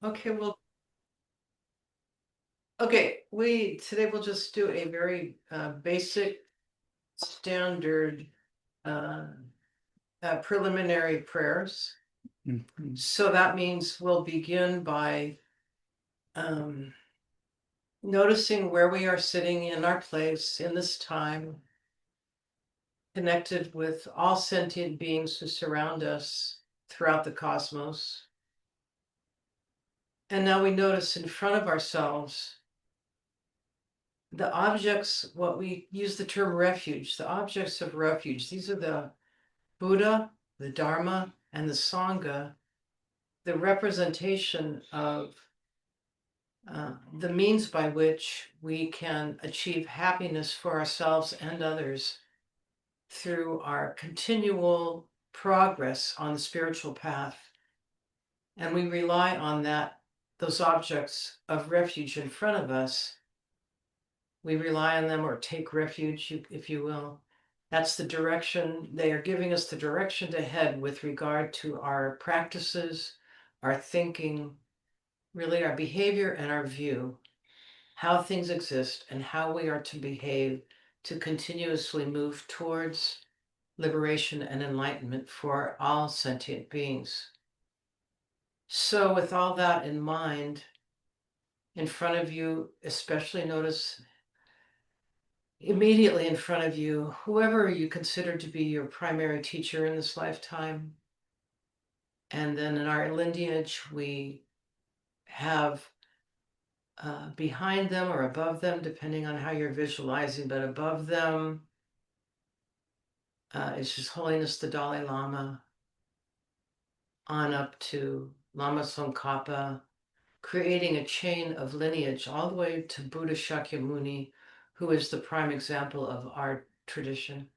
Okay, well, today we'll just do a very basic, standard uh, preliminary prayers. Mhm. So that means we'll begin by um, noticing where we are sitting in our place in this time, connected with all sentient beings who surround us throughout the cosmos. And now we notice in front of ourselves the objects, what we use the term refuge, the objects of refuge. These are the Buddha, the Dharma, and the Sangha, the representation of the means by which we can achieve happiness for ourselves and others through our continual progress on the spiritual path. And we rely on those objects of refuge in front of us. We rely on them or take refuge, if you will. That's the direction. They are giving us the direction to head with regard to our practices, our thinking, really our behavior and our view, how things exist and how we are to behave to continuously move towards liberation and enlightenment for all sentient beings. So with all that in mind, in front of you, especially notice immediately in front of you, whoever you consider to be your primary teacher in this lifetime. And then in our lineage, we have behind them or above them, depending on how you're visualizing, but above them is His Holiness the Dalai Lama, on up to Lama Tsongkhapa, creating a chain of lineage all the way to Buddha Shakyamuni, who is the prime example of our tradition.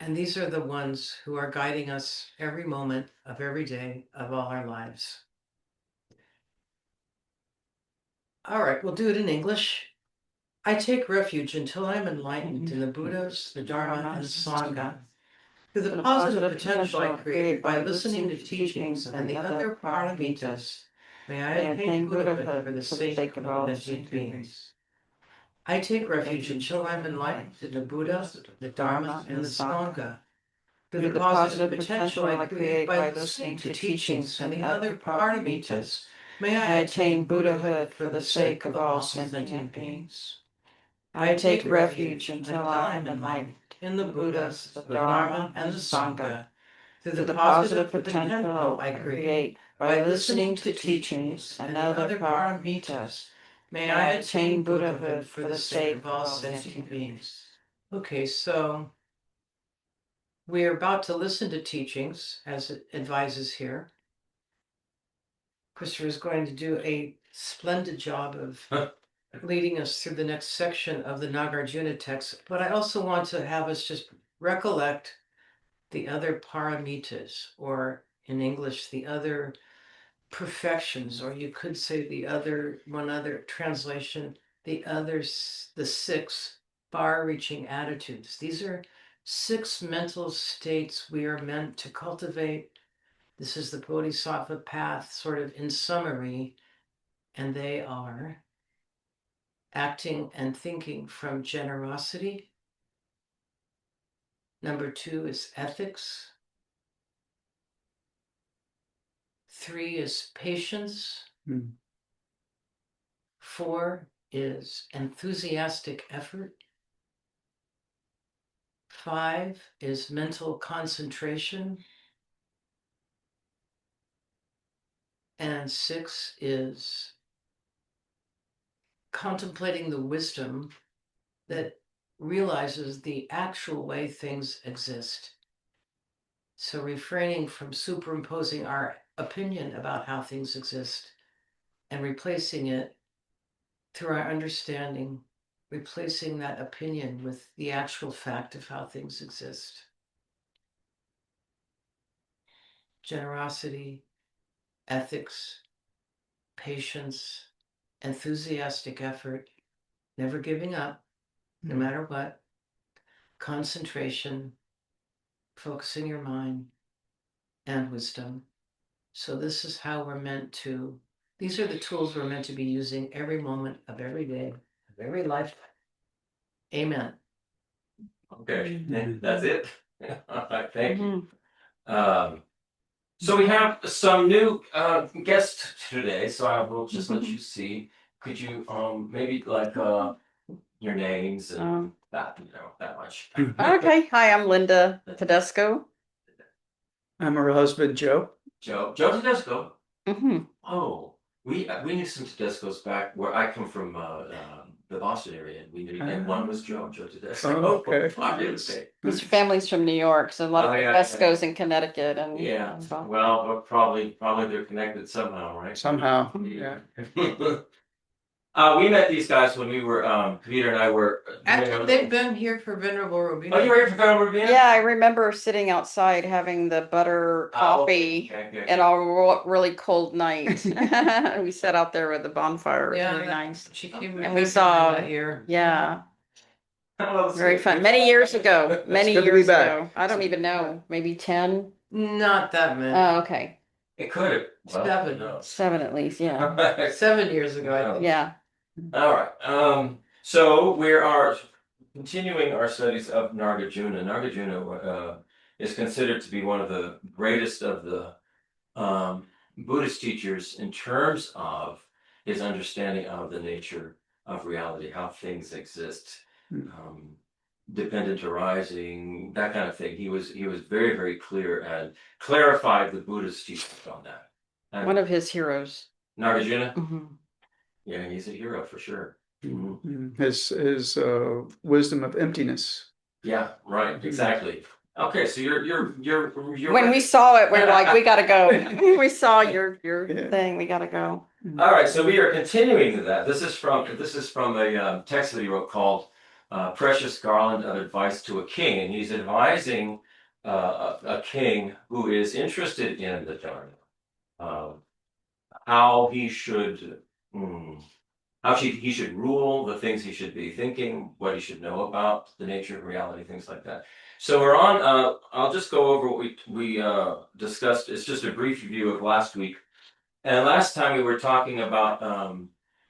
And these are the ones who are guiding us every moment of every day of all our lives. All right, we'll do it in English. I take refuge until I am enlightened in the Buddhas, the Dharma, and the Sangha. Through the positive potential I create by listening to teachings and the other paramitas, may I attain Buddhahood for the sake of all sentient beings. I take refuge until I am enlightened in the Buddha, the Dharma, and the Sangha. Through the positive potential I create by listening to teachings and the other paramitas, may I attain Buddhahood for the sake of all sentient beings. I take refuge until I am enlightened in the Buddhas, the Dharma, and the Sangha. Through the positive potential I create by listening to teachings and other paramitas, may I attain Buddhahood for the sake of all sentient beings. Okay, so we are about to listen to teachings, as it advises here. Christopher is going to do a splendid job of leading us through the next section of the Nagarjuna text, but I also want to have us just recollect the other paramitas, or in English, the other perfections, or you could say one other translation, the 6 far-reaching attitudes. These are 6 mental states we are meant to cultivate. This is the Bodhisattva path, sort of in summary, and they are acting and thinking from generosity. Number 2 is ethics. 3 is patience. 4 is enthusiastic effort. 5 is mental concentration. And 6 is contemplating the wisdom that realizes the actual way things exist. So refraining from superimposing our opinion about how things exist and replacing it through our understanding, replacing that opinion with the actual fact of how things exist. Generosity, ethics, patience, enthusiastic effort, never giving up, no matter what, concentration, focusing your mind, and wisdom. So this is how we're meant to, these are the tools we're meant to be using every moment of every day, of every lifetime. Amen. Okay, that's it. All right, thank you. So we have some new guests today, so I will just let you see. Could you maybe like your names and that, that much. Okay. Hi, I'm Linda Tedesco. I'm her husband, Joe. Joe Tedesco. Oh, we knew some Tedescos back where I come from, the Boston area, and we knew, and one was Joe Tedesco. Oh, okay. His family's from New York, so a lot of Tedescos in Connecticut and Yeah, well, but probably they're connected somehow, right? Somehow, yeah. We met these guys when we were, Peter and I were. Actually, they've been here for Venerable Robina. Oh, you were here for Venerable Robina? yeah, I remember sitting outside having the butter coffee and a really cold night. We sat out there with the bonfire. It was very nice. She came and we saw that year. Yeah. Oh, Very fun. Many years ago. Many good to be years back. ago. I don't even know. Maybe 10? Not that many. Oh, okay. It could have. Well, 7. who knows? 7 at least, yeah. 7 years ago, I think. Yeah. All right. So we are continuing our studies of Nagarjuna. Nagarjuna is considered to be one of the greatest of the Buddhist teachers in terms of his understanding of the nature of reality, how things exist, dependent arising, that kind of thing. He was very, very clear and clarified the Buddhist teachings on that. And one of his heroes. Nagarjuna? Yeah, he's a hero for sure. His wisdom of emptiness. Yeah, right, exactly. Okay, so you're when we saw it, we were like, we gotta go. We saw your thing, we gotta go. All right, so we are continuing that. This is from a text that he wrote called Precious Garland of Advice to a King, and he's advising a king who is interested in the Dharma, how he should he should rule, the things he should be thinking, what he should know about the nature of reality, things like that. So we're on. I'll just go over what we discussed. It's just a brief review of last week. And last time we were talking about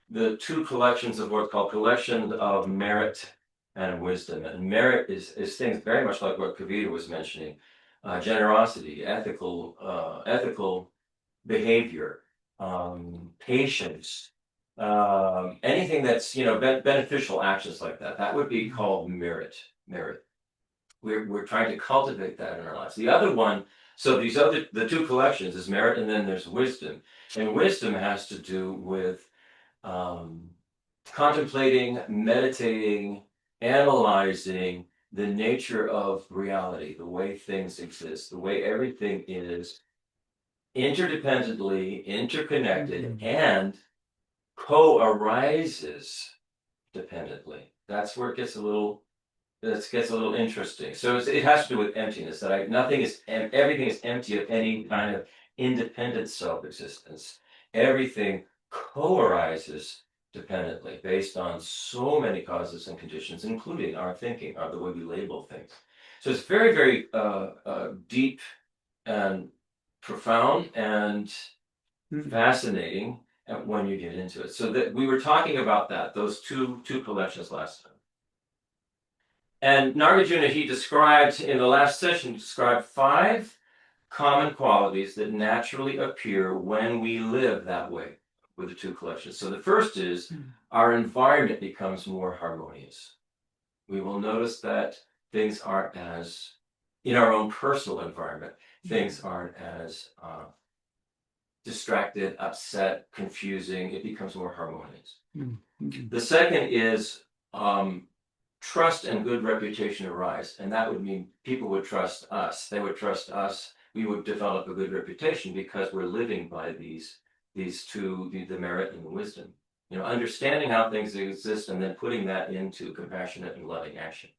the two collections of what's called collection of merit and wisdom. And merit is things very much like what Kavita was mentioning: generosity, ethical behavior, patience, anything that's beneficial actions like that. That would be called merit. We're trying to cultivate that in our lives. The other one, so the two collections is merit, and then there's wisdom. And wisdom has to do with contemplating, meditating, analyzing the nature of reality, the way things exist, the way everything is interdependently interconnected and co-arises dependently. That's where it gets a little interesting. So it has to do with emptiness. That everything is empty of any kind of independent self-existence. Everything co-arises dependently based on so many causes and conditions, including our thinking, or the way we label things. So it's very, very deep and profound and fascinating when you get into it. So that we were talking about those two collections last time. And Nagarjuna, he described in the last session, 5 common qualities that naturally appear when we live that way with the two collections. So the first is our environment becomes more harmonious. We will notice that things aren't as, in our own personal environment, things aren't as distracted, upset, confusing. It becomes more harmonious. The second is trust and good reputation arise, and that would mean people would trust us. They would trust us. We would develop a good reputation because we're living by these two, the merit and the wisdom. Understanding how things exist and then putting that into compassionate and loving action.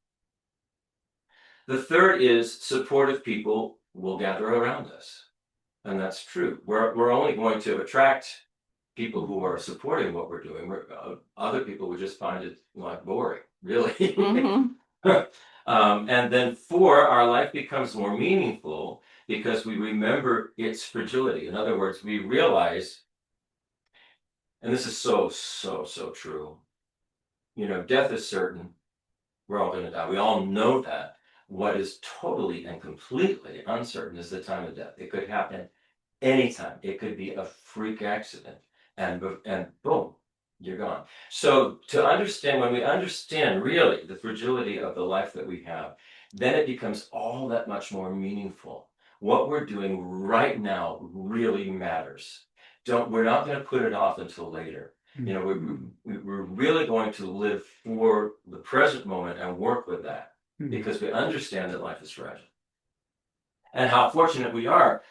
The third is supportive people will gather around us. And that's true. We're only going to attract people who are supporting what we're doing. Other people would just find it like boring, really. And then 4, our life becomes more meaningful because we remember its fragility. In other words, we realize, and this is so true, death is certain. We're all going to die. We all know that. What is totally and completely uncertain is the time of death. It could happen anytime. It could be a freak accident, and boom, you're gone. So when we understand really the fragility of the life that we have, then it becomes all that much more meaningful. What we're doing right now really matters. We're not going to put it off until later. We're really going to live for the present moment and work with that, because we understand that life is fragile. And how fortunate we are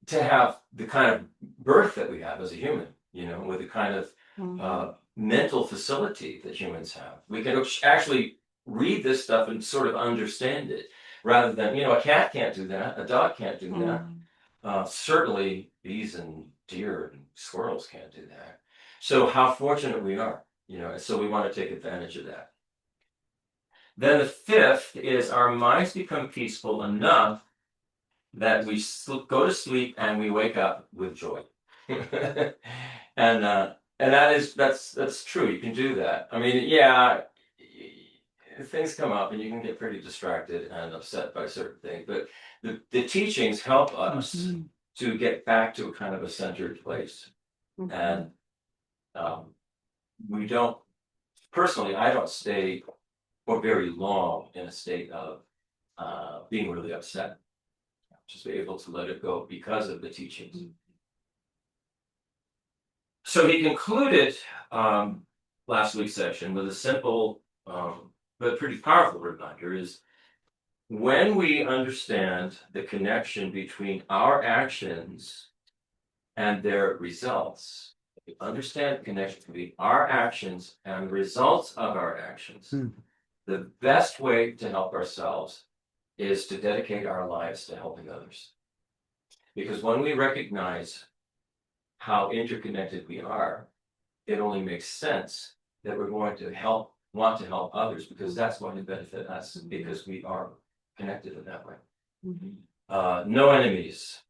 to have the kind of birth that we have as a human, with the kind of mental facility that humans have. We can actually read this stuff and sort of understand it, rather than, a cat can't do that, a dog can't do that. Certainly bees and deer and squirrels can't do that. So how fortunate we are, and so we want to take advantage of that. Then the fifth is our minds become peaceful enough that we go to sleep and we wake up with joy. And that's true. You can do that. I mean, yeah, things come up and you can get pretty distracted and upset by certain things, but the teachings help us to get back to a kind of a centered place. And I don't stay for very long in a state of being really upset. Just be able to let it go because of the teachings. So he concluded last week's session with a simple but pretty powerful reminder: is when we understand the connection between our actions and their results, we understand the connection between our actions and the results of our actions, the best way to help ourselves is to dedicate our lives to helping others. Because when we recognize how interconnected we are, it only makes sense that we're going to want to help others, because that's going to benefit us, because we are connected in that way. No enemies,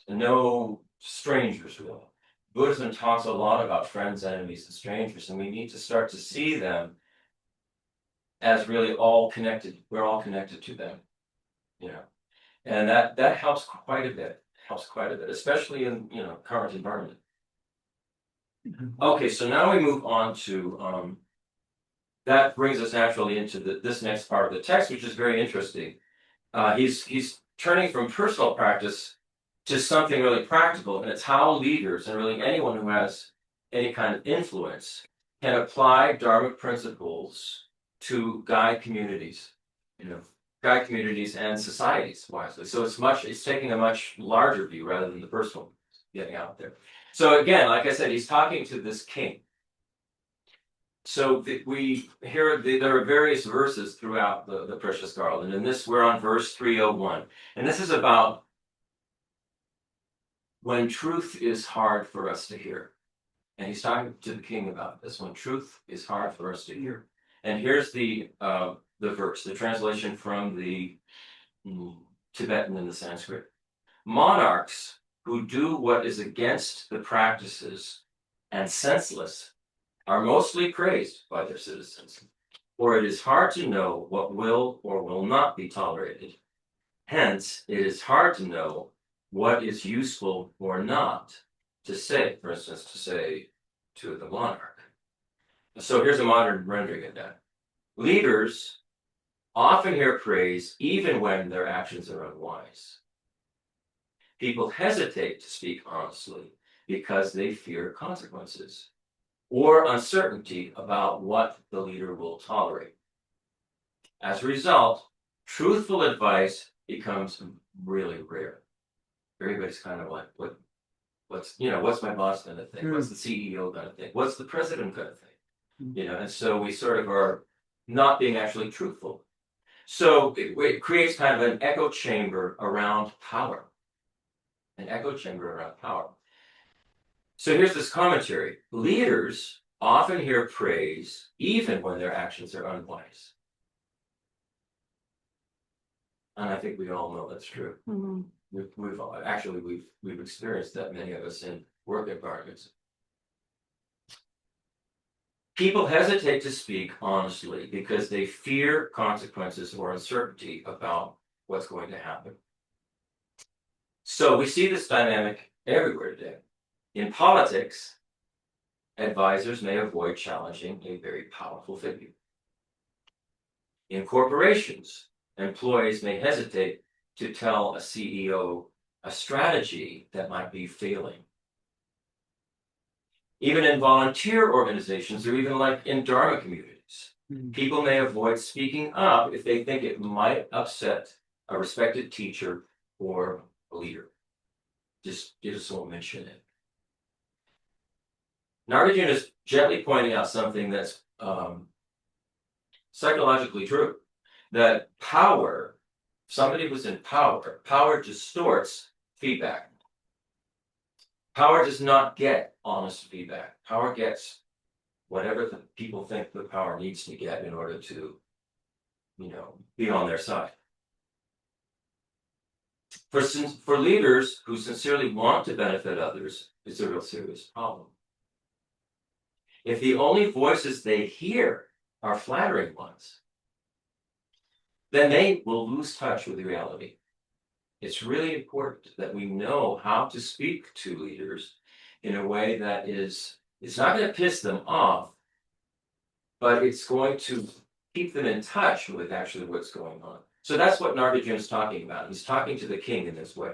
no strangers, really. Buddhism talks a lot about friends, enemies, and strangers, and we need to start to see them as really all connected. We're all connected to them. And that helps quite a bit. Especially in current environment. Okay, so now we move on to that brings us naturally into this next part of the text, which is very interesting. He's turning from personal practice to something really practical, and it's how leaders, and really anyone who has any kind of influence, can apply Dharma principles to guide communities. Guide communities and societies wisely. So it's taking a much larger view rather than the personal getting out there. So again, like I said, he's talking to this king. So there are various verses throughout the Precious Garland, and we're on verse 301. And this is about when truth is hard for us to hear. And he's talking to the king about this, when truth is hard for us to hear. And here's the verse, the translation from the Tibetan and the Sanskrit. Monarchs who do what is against the practices and senseless are mostly praised by their citizens, for it is hard to know what will or will not be tolerated. Hence, it is hard to know what is useful or not to say, for instance, to say to the monarch. So here's a modern rendering of that. Leaders often hear praise even when their actions are unwise. People hesitate to speak honestly because they fear consequences or uncertainty about what the leader will tolerate. As a result, truthful advice becomes really rare. Everybody's kind of like, what's my boss going to think? What's the CEO going to think? What's the president going to think? And so we sort of are not being actually truthful. So it creates kind of an echo chamber around power. So here's this commentary. Leaders often hear praise even when their actions are unwise. And I think we all know that's true. we've experienced that, many of us, in work environments. People hesitate to speak honestly because they fear consequences or uncertainty about what's going to happen. So we see this dynamic everywhere today. In politics, advisors may avoid challenging a very powerful figure. In corporations, employees may hesitate to tell a CEO a strategy that might be failing. Even in volunteer organizations, or even like in Dharma communities, people may avoid speaking up if they think it might upset a respected teacher or a leader. Just won't mention it. Nagarjuna is gently pointing out something that's psychologically true. That power, somebody who's in power distorts feedback. Power does not get honest feedback. Power gets whatever the people think the power needs to get in order to, be on their side. For leaders who sincerely want to benefit others, it's a real serious problem. If the only voices they hear are flattering ones, then they will lose touch with reality. It's really important that we know how to speak to leaders in a way that it's not going to piss them off, but it's going to keep them in touch with actually what's going on. So that's what Nagarjuna is talking about. He's talking to the king in this way.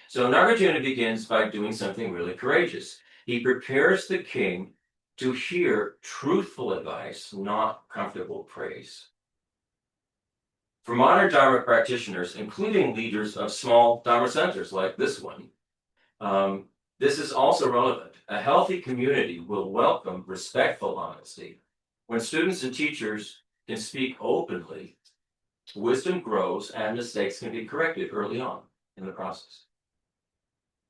So Nagarjuna begins by doing something really courageous. He prepares the king to hear truthful advice, not comfortable praise. For modern Dharma practitioners, including leaders of small Dharma centers like this one, this is also relevant. A healthy community will welcome respectful honesty. When students and teachers can speak openly, wisdom grows and mistakes can be corrected early on in the process.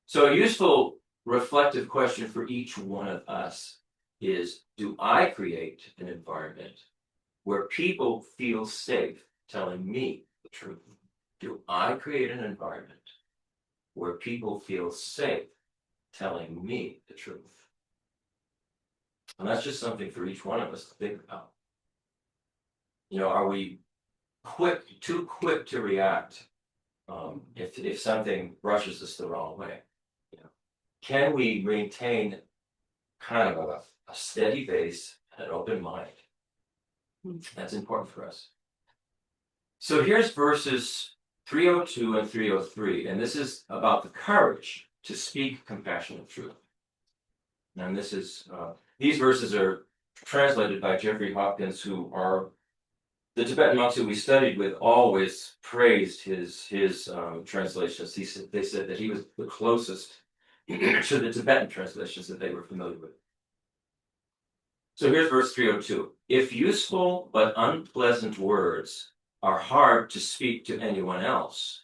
So a useful reflective question for each one of us is, do I create an environment where people feel safe telling me the truth? Do I create an environment where people feel safe telling me the truth? And that's just something for each one of us to think about. Are we too quick to react if something brushes us the wrong way? Can we maintain kind of a steady base and an open mind? That's important for us. So here's verses 302 and 303, and this is about the courage to speak compassionate truth. And this is these verses are translated by Jeffrey Hopkins, who are the Tibetan monks who we studied with. Always praised his translations. They said that he was the closest to the Tibetan translations that they were familiar with. So here's verse 302. If useful but unpleasant words are hard to speak to anyone else,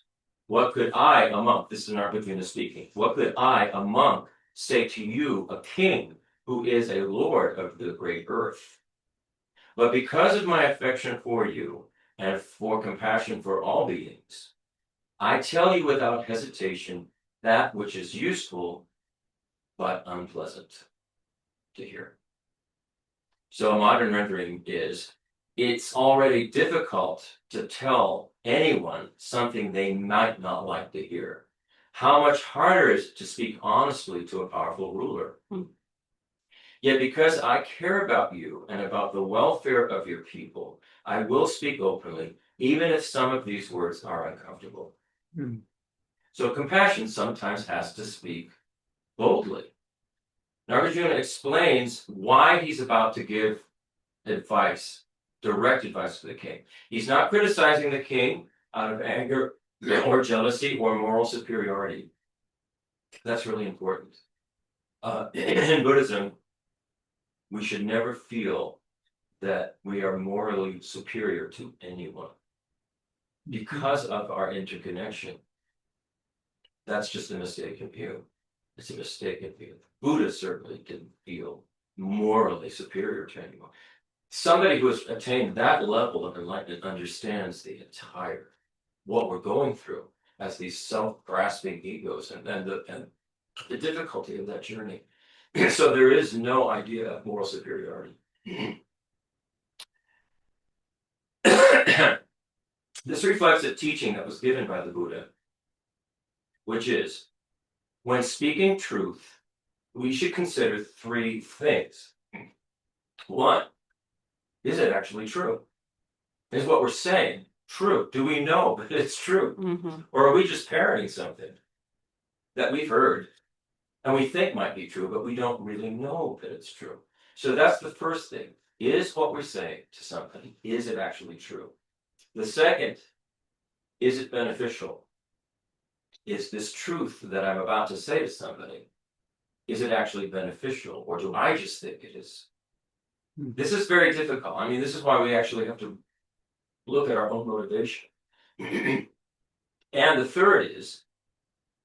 what could I, a monk, this is Nagarjuna speaking, what could I, a monk, say to you, a king, who is a lord of the great earth? But because of my affection for you and for compassion for all beings, I tell you without hesitation that which is useful but unpleasant to hear. So a modern rendering is, it's already difficult to tell anyone something they might not like to hear. How much harder is it to speak honestly to a powerful ruler? Yet because I care about you and about the welfare of your people, I will speak openly, even if some of these words are uncomfortable. So compassion sometimes has to speak boldly. Nagarjuna explains why he's about to give advice, direct advice to the king. He's not criticizing the king out of anger or jealousy or moral superiority. That's really important. In Buddhism, we should never feel that we are morally superior to anyone because of our interconnection. That's just a mistaken view. It's a mistaken view. Buddha certainly didn't feel morally superior to anyone. Somebody who has attained that level of enlightenment understands the entire, what we're going through. as these self-grasping egos, and the difficulty of that journey. So there is no idea of moral superiority. This reflects a teaching that was given by the Buddha, which is, when speaking truth, we should consider three things. One, is it actually true? Is what we're saying true? Do we know that it's true? Mhm. Or are we just parroting something that we've heard and we think might be true, but we don't really know that it's true? So that's the first thing. Is what we're saying to somebody, is it actually true? The second, is it beneficial? Is this truth that I'm about to say to somebody, is it actually beneficial, or do I just think it is? This is very difficult. I mean, this is why we actually have to look at our own motivation. And the third is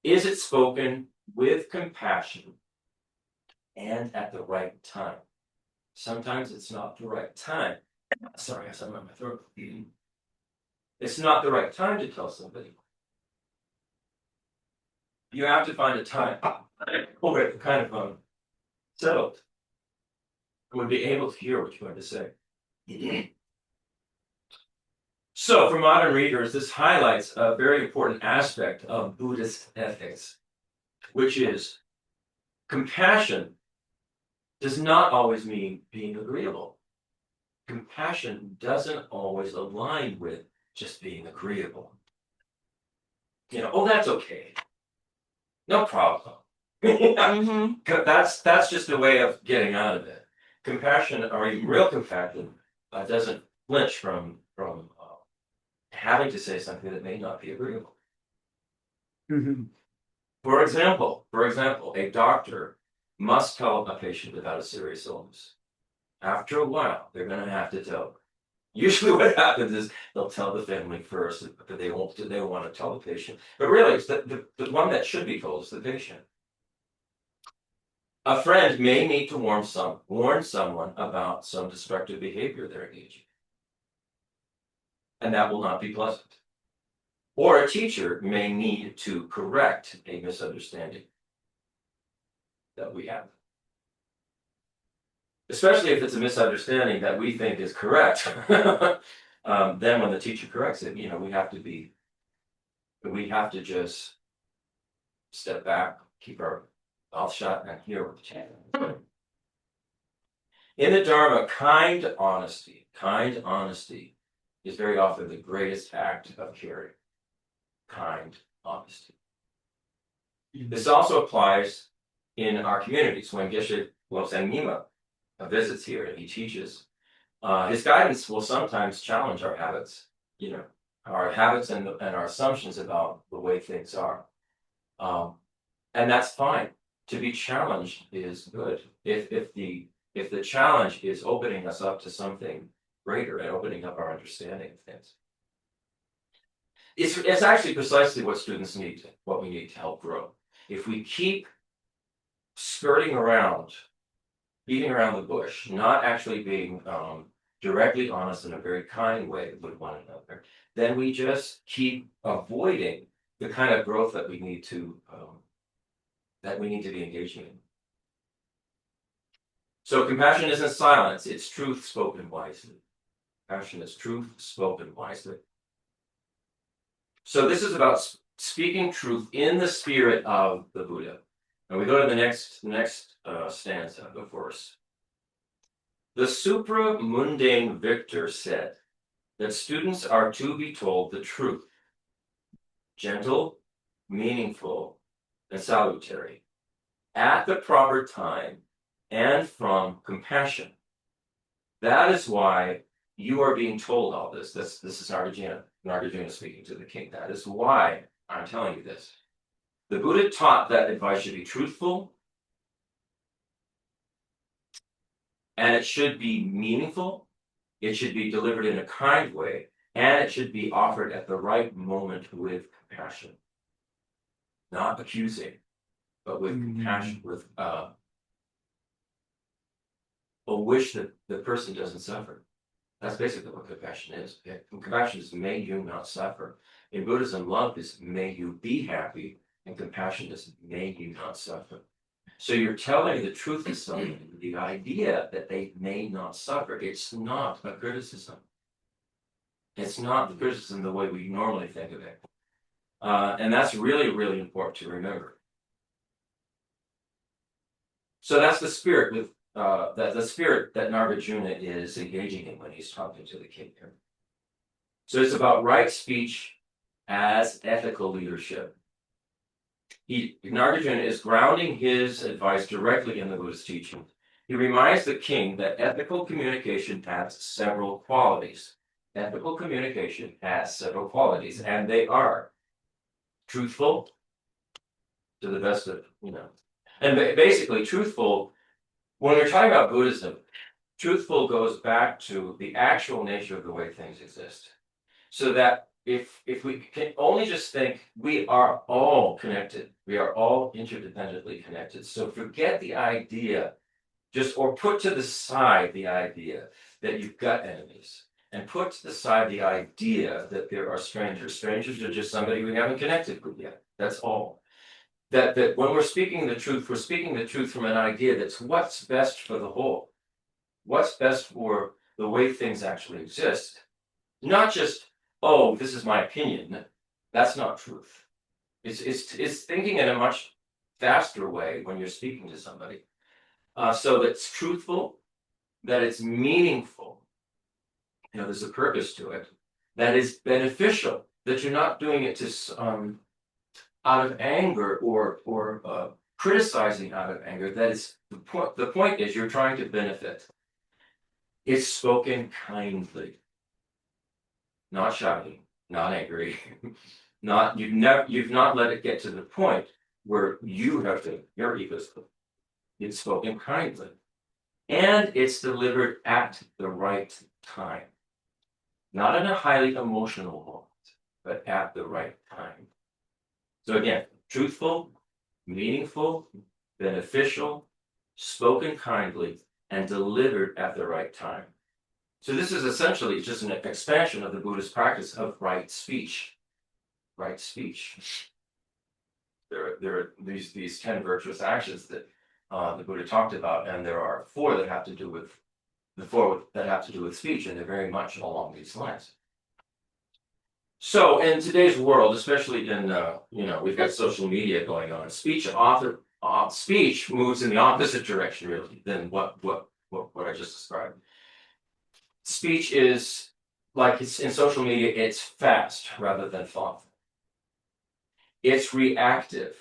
it spoken with compassion and at the right time? Sometimes it's not the right time. Sorry, I have something in my throat. It's not the right time to tell somebody. You have to find a time where it kind of settled and would be able to hear what you had to say. So, for modern readers, this highlights a very important aspect of Buddhist ethics, which is compassion does not always mean being agreeable. Compassion doesn't always align with just being agreeable. You know, oh, that's okay. No problem. Mhm. That's just a way of getting out of it. Compassion, or even real compassion, doesn't flinch from having to say something that may not be agreeable. Mhm. For example, a doctor must tell a patient about a serious illness. After a while, they're going to have to tell. Usually, what happens is they'll tell the family first, but they won't want to tell the patient. But really, it's the one that should be told is the patient. A friend may need to warn someone about some destructive behavior they're engaging, and that will not be pleasant. Or a teacher may need to correct a misunderstanding that we have. Especially if it's a misunderstanding that we think is correct. Then when the teacher corrects it, you know, we have to just step back, keep our mouth shut, and hear what the chant is. In the Dharma, kind honesty is very often the greatest act of caring. Kind honesty. This also applies in our communities. When Geshe Losang Nima visits here and he teaches, his guidance will sometimes challenge our habits, you know, our habits and our assumptions about the way things are. And that's fine. To be challenged is good. If the challenge is opening us up to something greater and opening up our understanding of things. It's actually precisely what students need, what we need to help grow. If we keep skirting around, beating around the bush, not actually being directly honest in a very kind way with one another, then we just keep avoiding the kind of growth that we need to be engaging in. So compassion isn't silence, it's truth spoken wisely. Compassion is truth spoken wisely. So this is about speaking truth in the spirit of the Buddha. And we go to the next stanza of the verse. The supra-mundane victor said that students are to be told the truth, gentle, meaningful, and salutary, at the proper time and from compassion. That is why you are being told all this. This is Nagarjuna speaking to the king. That is why I'm telling you this. The Buddha taught that advice should be truthful, and it should be meaningful, it should be delivered in a kind way, and it should be offered at the right moment with compassion. Not accusing, but with compassion, with a wish that the person doesn't suffer. That's basically what compassion is. Compassion is may you not suffer. In Buddhism, love is may you be happy, and compassion is may you not suffer. So you're telling the truth of something, the idea that they may not suffer. It's not a criticism. It's not the criticism the way we normally think of it. And that's really, really important to remember. So that's the spirit with the spirit that Nagarjuna is engaging in when he's talking to the king here. So it's about right speech as ethical leadership. Nagarjuna is grounding his advice directly in the Buddhist teaching. He reminds the king that ethical communication has several qualities. Ethical communication has several qualities, and they are truthful to the best of, and basically truthful, when we're talking about Buddhism, truthful goes back to the actual nature of the way things exist. So that if we can only just think we are all connected, we are all interdependently connected. So forget the idea, or put to the side the idea that you've got enemies, and put to the side the idea that there are strangers. Strangers are just somebody we haven't connected with yet. That's all. That when we're speaking the truth, we're speaking the truth from an idea that's what's best for the whole. What's best for the way things actually exist. Not just, oh, this is my opinion. That's not truth. It's thinking in a much faster way when you're speaking to somebody. So that's truthful, that it's meaningful. There's a purpose to it. That is beneficial. That you're not doing it to out of anger or criticizing out of anger. That is the point. The point is you're trying to benefit. It's spoken kindly, not shouting, not angry, you've not let it get to the point where your ego's. It's spoken kindly, and it's delivered at the right time, not in a highly emotional moment, but at the right time. So again, truthful, meaningful, beneficial, spoken kindly, and delivered at the right time. So this is essentially just an expansion of the Buddhist practice of right speech. Right speech. There are these 10 virtuous actions that the Buddha talked about, and there are 4 that have to do with speech, and they're very much along these lines. So in today's world, especially in we've got social media going on, speech moves in the opposite direction really than what I just described. Speech is like it's in social media, it's fast rather than thoughtful. It's reactive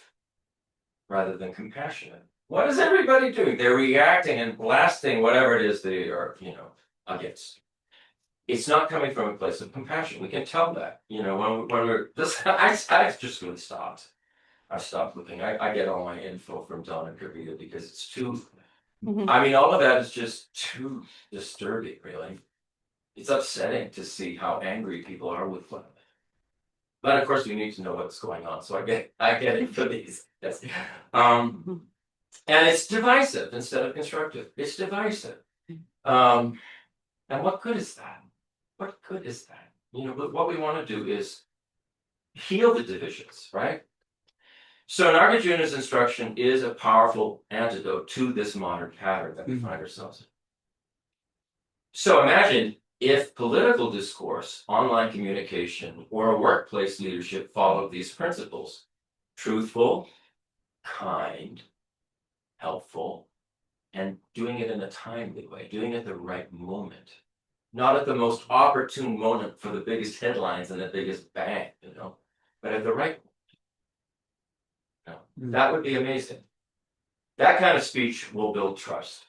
rather than compassionate. What is everybody doing? They're reacting and blasting whatever it is they are, against. It's not coming from a place of compassion. We can tell that, when we're just, I just really stopped. I stopped looking. I get all my info from Don and Kavita because it's too, all of that is just too disturbing, really. It's upsetting to see how angry people are with one another. But of course, we need to know what's going on. So I get it for these. Yes. And it's divisive instead of constructive. It's divisive. And what good is that? What good is that? What we want to do is heal the divisions, right? So Nagarjuna's instruction is a powerful antidote to this modern pattern that we find ourselves in. So imagine if political discourse, online communication, or workplace leadership followed these principles: truthful, kind, helpful, and doing it in a timely way, doing it at the right moment. Not at the most opportune moment for the biggest headlines and the biggest bang, but at the right moment. That would be amazing. That kind of speech will build trust.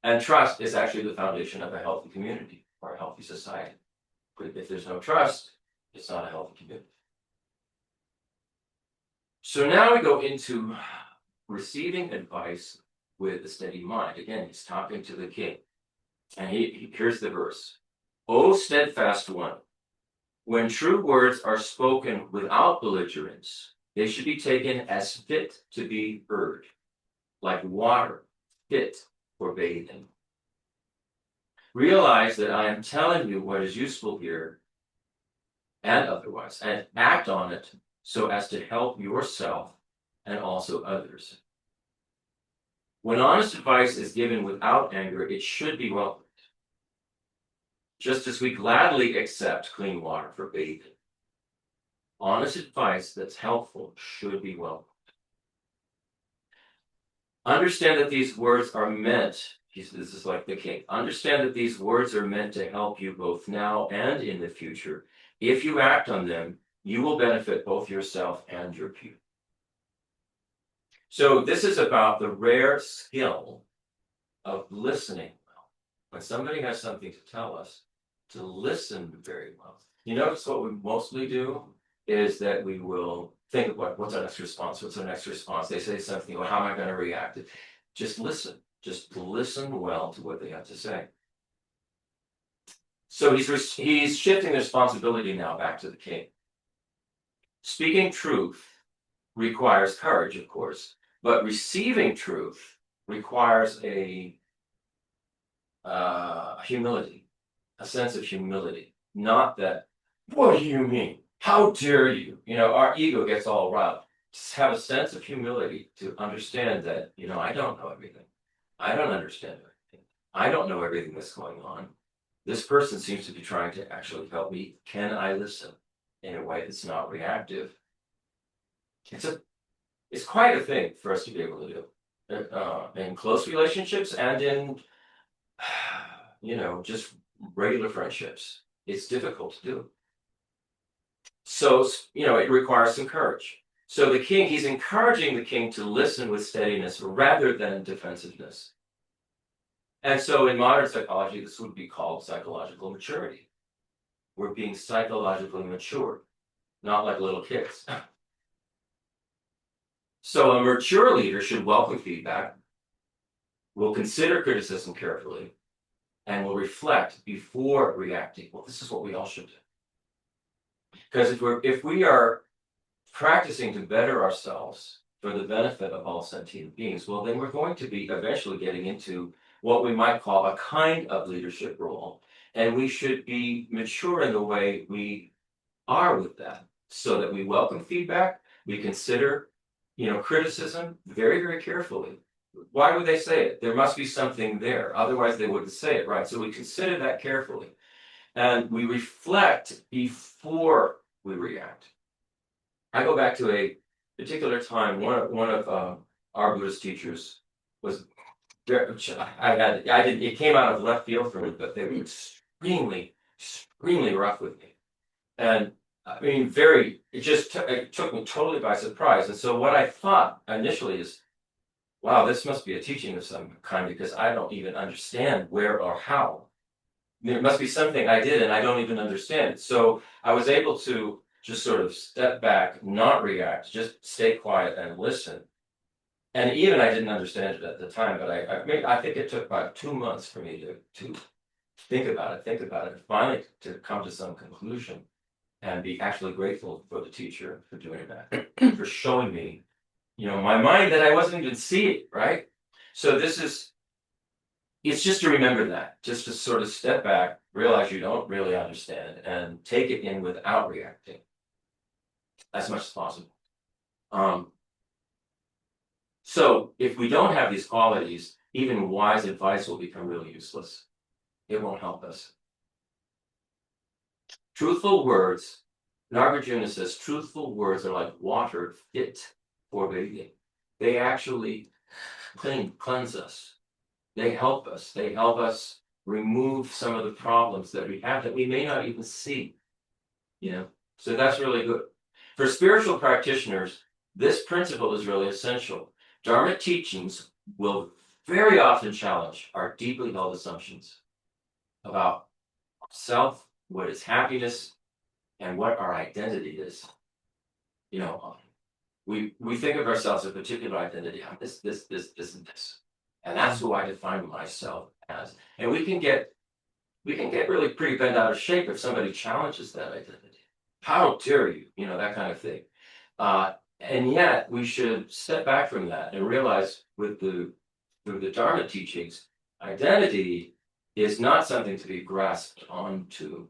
And trust is actually the foundation of a healthy community or a healthy society. But if there's no trust, it's not a healthy community. So now we go into receiving advice with a steady mind. Again, he's talking to the king. And here's the verse. O steadfast one, when true words are spoken without belligerence, they should be taken as fit to be heard, like water fit for bathing. Realize that I am telling you what is useful here, and otherwise, and act on it so as to help yourself and also others. When honest advice is given without anger, it should be welcomed, just as we gladly accept clean water for bathing. Honest advice that's helpful should be welcomed. Understand that these words are meant, this is like the king, understand that these words are meant to help you both now and in the future. If you act on them, you will benefit both yourself and your people. So this is about the rare skill of listening well. When somebody has something to tell us, to listen very well. You notice what we mostly do is that we will think about what's our next response, what's our next response. They say something, well, how am I going to react? Just listen well to what they have to say. So he's shifting the responsibility now back to the king. Speaking truth requires courage, of course, but receiving truth requires a humility, a sense of humility. Not that, what do you mean? How dare you? You know, our ego gets all riled. Just have a sense of humility to understand that, you know, I don't know everything. I don't understand everything. I don't know everything that's going on. This person seems to be trying to actually help me. Can I listen in a way that's not reactive? It's quite a thing for us to be able to do in close relationships and in, you know, just regular friendships. It's difficult to do. So, you know, it requires some courage. So the king, he's encouraging the king to listen with steadiness rather than defensiveness. And so in modern psychology, this would be called psychological maturity. We're being psychologically mature, not like little kids. So a mature leader should welcome feedback, will consider criticism carefully, and will reflect before reacting. Well, this is what we all should do. Because if we are practicing to better ourselves for the benefit of all sentient beings, well, then we're going to be eventually getting into what we might call a kind of leadership role. And we should be mature in the way we are with that, so that we welcome feedback, we consider, you know, criticism very, very carefully. Why would they say it? There must be something there. Otherwise, they wouldn't say it, right? So we consider that carefully. And we reflect before we react. I go back to a particular time. One of our Buddhist teachers was very, it came out of left field for me, but they were extremely rough with me. And I mean, it took me totally by surprise. And so what I thought initially is, wow, this must be a teaching of some kind, because I don't even understand where or how. There must be something I did and I don't even understand it. So I was able to just sort of step back, not react, just stay quiet and listen. And even I didn't understand it at the time, but I think it took about 2 months for me to think about it, and finally to come to some conclusion and be actually grateful for the teacher for doing that, for showing me, you know, my mind that I wasn't even seeing, right? So it's just to remember that, just to sort of step back, realize you don't really understand, and take it in without reacting as much as possible. So if we don't have these qualities, even wise advice will become really useless. It won't help us. Truthful words, Nagarjuna says, truthful words are like water fit for bathing. They actually cleanse us. They help us. They help us remove some of the problems that we have that we may not even see. You know, so that's really good. For spiritual practitioners, this principle is really essential. Dharma teachings will very often challenge our deeply held assumptions about self, what is happiness, and what our identity is. You know, we think of ourselves as a particular identity. I'm this, and this. And that's who I define myself as. And we can get really pretty bent out of shape if somebody challenges that identity. How dare you? You know, that kind of thing. And yet we should step back from that and realize through the Dharma teachings, identity is not something to be grasped onto.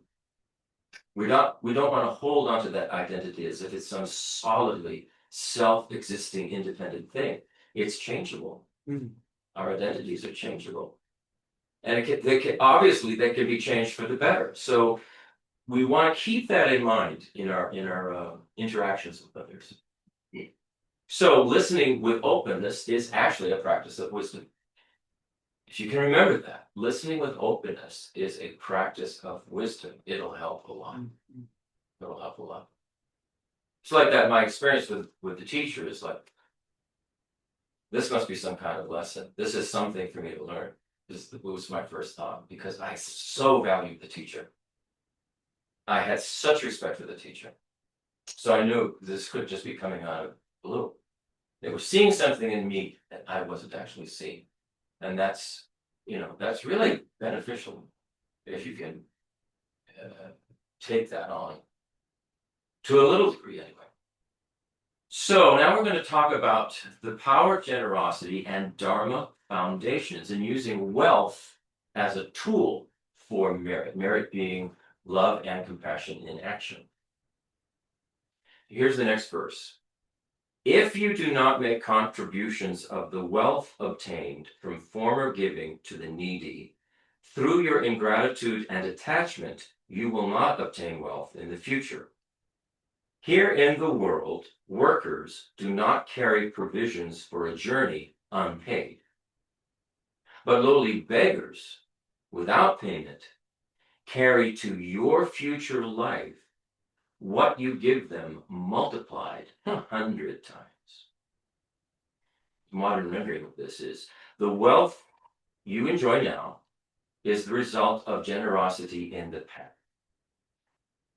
We don't want to hold on to that identity as if it's some solidly self-existing independent thing. It's changeable. Mhm. Our identities are changeable. And obviously they can be changed for the better. So we want to keep that in mind in our interactions with others. So listening with openness is actually a practice of wisdom. If you can remember that, listening with openness is a practice of wisdom. It'll help a lot. It'll help a lot. It's like that. My experience with the teacher is like, this must be some kind of lesson. This is something for me to learn. This was my first thought, because I so valued the teacher. I had such respect for the teacher. So I knew this could just be coming out of the blue. They were seeing something in me that I wasn't actually seeing. And that's really beneficial if you can take that on to a little degree anyway. So now we're going to talk about the power of generosity and Dharma foundations, and using wealth as a tool for merit. Merit being love and compassion in action. Here's the next verse. If you do not make contributions of the wealth obtained from former giving to the needy, through your ingratitude and attachment, you will not obtain wealth in the future. Here in the world, workers do not carry provisions for a journey unpaid. But lowly beggars, without payment, carry to your future life what you give them multiplied 100 times. Modern rendering of this is, the wealth you enjoy now is the result of generosity in the past.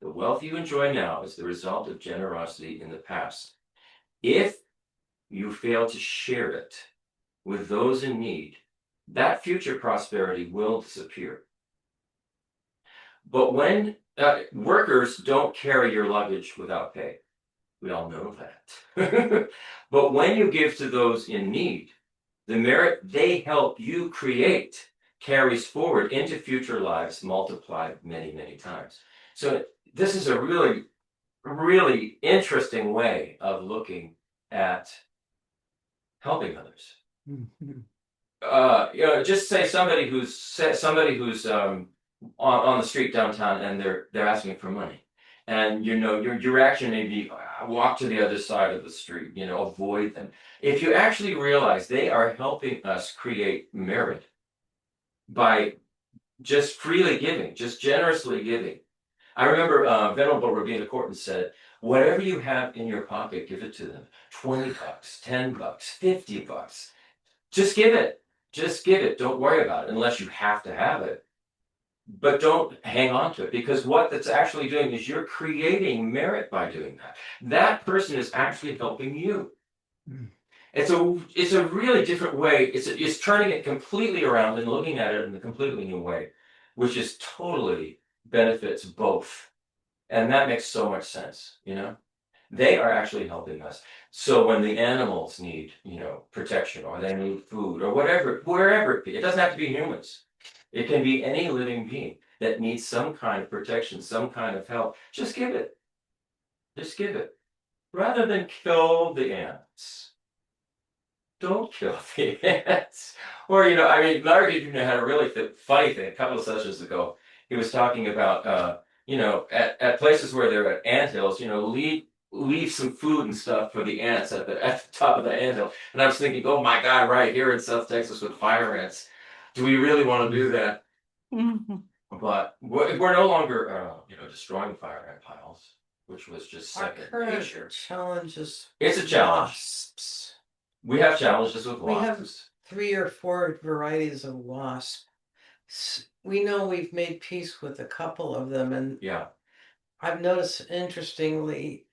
The wealth you enjoy now is the result of generosity in the past. If you fail to share it with those in need, that future prosperity will disappear. But when workers don't carry your luggage without pay, we all know that. But when you give to those in need, the merit they help you create carries forward into future lives, multiplied many, many times. So this is a really, really interesting way of looking at helping others. Just say somebody who's on the street downtown, and they're asking for money, and your reaction may be, walk to the other side of the street, avoid them. If you actually realize they are helping us create merit by just freely giving, just generously giving. I remember Venerable Rabina Corton said, whatever you have in your pocket, give it to them. $20, $10, $50. Just give it. Just give it. Don't worry about it unless you have to have it. But don't hang on to it, because what that's actually doing is you're creating merit by doing that. That person is actually helping you. It's a really different way. It's turning it completely around and looking at it in a completely new way, which is totally benefits both. And that makes so much sense, They are actually helping us. So when the animals need, protection, or they need food, or whatever, wherever it be, it doesn't have to be humans. It can be any living being that needs some kind of protection, some kind of help. Just give it. Just give it. Rather than kill the ants. Don't kill the ants. Or, Nagarjuna had a really funny thing a couple of sessions ago. He was talking about, at places where there are anthills, leave some food and stuff for the ants at the top of the anthill. And I was thinking, oh my God, right here in South Texas with fire ants, do we really want to do that? But we're no longer, destroying fire ant piles, which was just second nature. Challenges. It's a challenge. Wasps. We have challenges with We have wasps. 3 or 4 varieties of wasp. We know we've made peace with a couple of them, and Yeah. I've noticed, interestingly,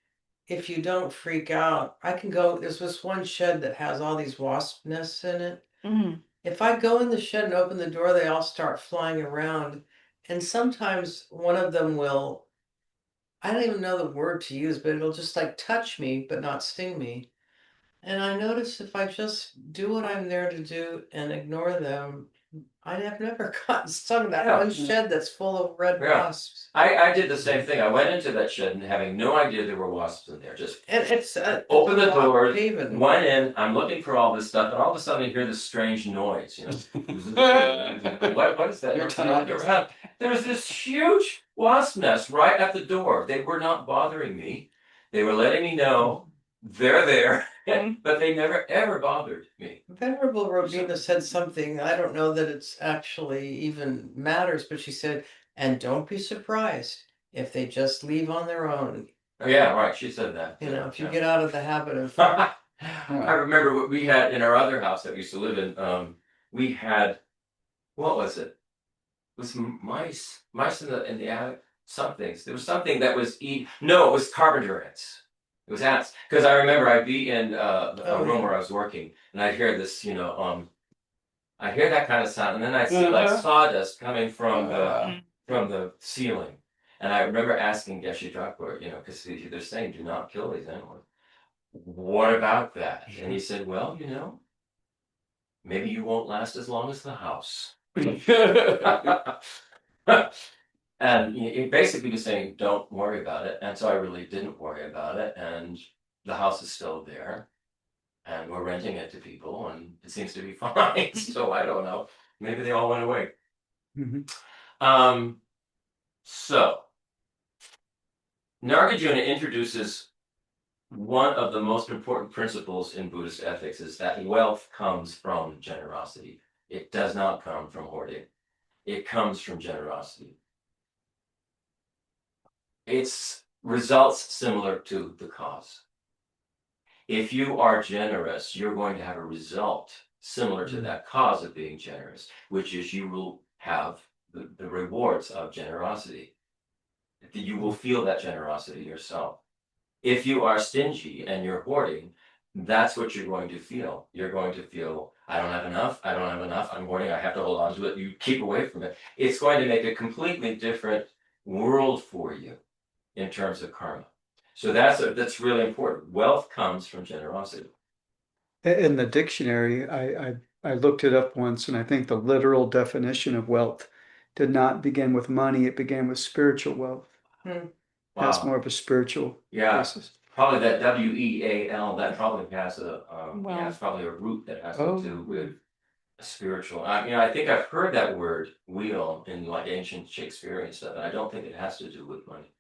if you don't freak out, there's this one shed that has all these wasp nests in it. If I go in the shed and open the door, they all start flying around. And sometimes one of them will, I don't even know the word to use, but it'll just like touch me, but not sting me. And I notice if I just do what I'm there to do and ignore them, I have never gotten stung. That Yeah. one shed that's full of red Yeah. wasps. I did the same thing. I went into that shed and having no idea there were wasps in there. Just And it's open the locked door, haven. went in, I'm looking for all this stuff, and all of a sudden I hear this strange noise, what is that? You're And I look around. There's this huge wasp nest right at the door. They were not bothering me. They were letting me know they're there, but they never ever bothered me. Venerable Robina said something, I don't know that it's actually even matters, but she said, and don't be surprised if they just leave on their own. Oh, yeah, right. She said that. You know, if you Yeah. get out of the habit of I remember what we had in our other house that we used to live in. We had, what was it? It was mice in the attic. Some things. There was something that was No, it was carpenter ants. It was ants. Because I remember I'd be in a room where I was working, and I'd hear this, I hear that kind of sound, and then I see like sawdust coming from the ceiling. And I remember asking Geshe Thakur, because they're saying do not kill these animals. What about that? And he said, well, maybe you won't last as long as the house. And he basically was saying, don't worry about it. And so I really didn't worry about it. And the house is still there. And we're renting it to people, and it seems to be fine. So I don't know. Maybe they all went away. So Nagarjuna introduces one of the most important principles in Buddhist ethics is that wealth comes from generosity. It does not come from hoarding. It comes from generosity. It's results similar to the cause. If you are generous, you're going to have a result similar to that cause of being generous, which is you will have the rewards of generosity. You will feel that generosity yourself. If you are stingy and you're hoarding, that's what you're going to feel. You're going to feel, I don't have enough, I'm hoarding, I have to hold on to it. You keep away from it. It's going to make a completely different world for you in terms of karma. So that's really important. Wealth comes from generosity. In the dictionary, I looked it up once, and I think the literal definition of wealth did not begin with money, it began with spiritual wealth. That's more of a spiritual basis. Probably that WEAL, that probably has it's probably a root that has to do with a spiritual. I think I've heard that word wheel in like ancient Shakespearean stuff, and I don't think it has to do with money.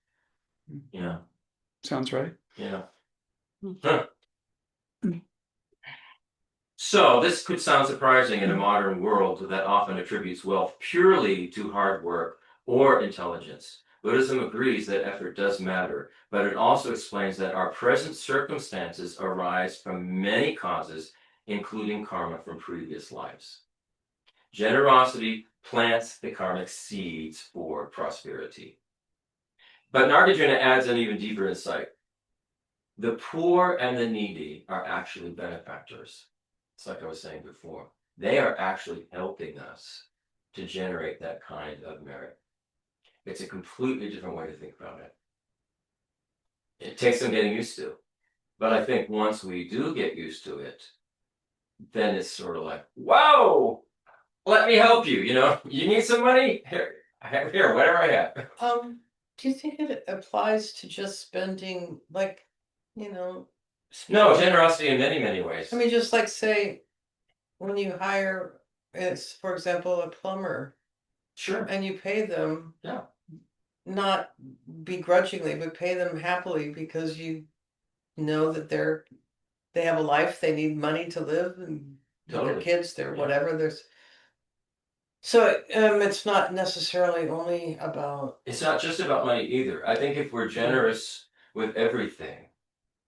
Sounds right. So this could sound surprising in a modern world that often attributes wealth purely to hard work or intelligence. Buddhism agrees that effort does matter, but it also explains that our present circumstances arise from many causes, including karma from previous lives. Generosity plants the karmic seeds for prosperity. But Nagarjuna adds an even deeper insight. The poor and the needy are actually benefactors. It's like I was saying before. They are actually helping us to generate that kind of merit. It's a completely different way to think about it. It takes some getting used to. But I think once we do get used to it, then it's sort of like, whoa, let me help you. You need some money? Here, whatever I have. Do you think it applies to just spending, like, No, generosity in many, many ways. I mean, just like say, when you hire, for example, a plumber. Sure. And you pay them. Yeah. Not begrudgingly, but pay them happily because you know that they have a life, they need money to live, and their kids, their whatever. So it's not necessarily only about. It's not just about money either. I think if we're generous with everything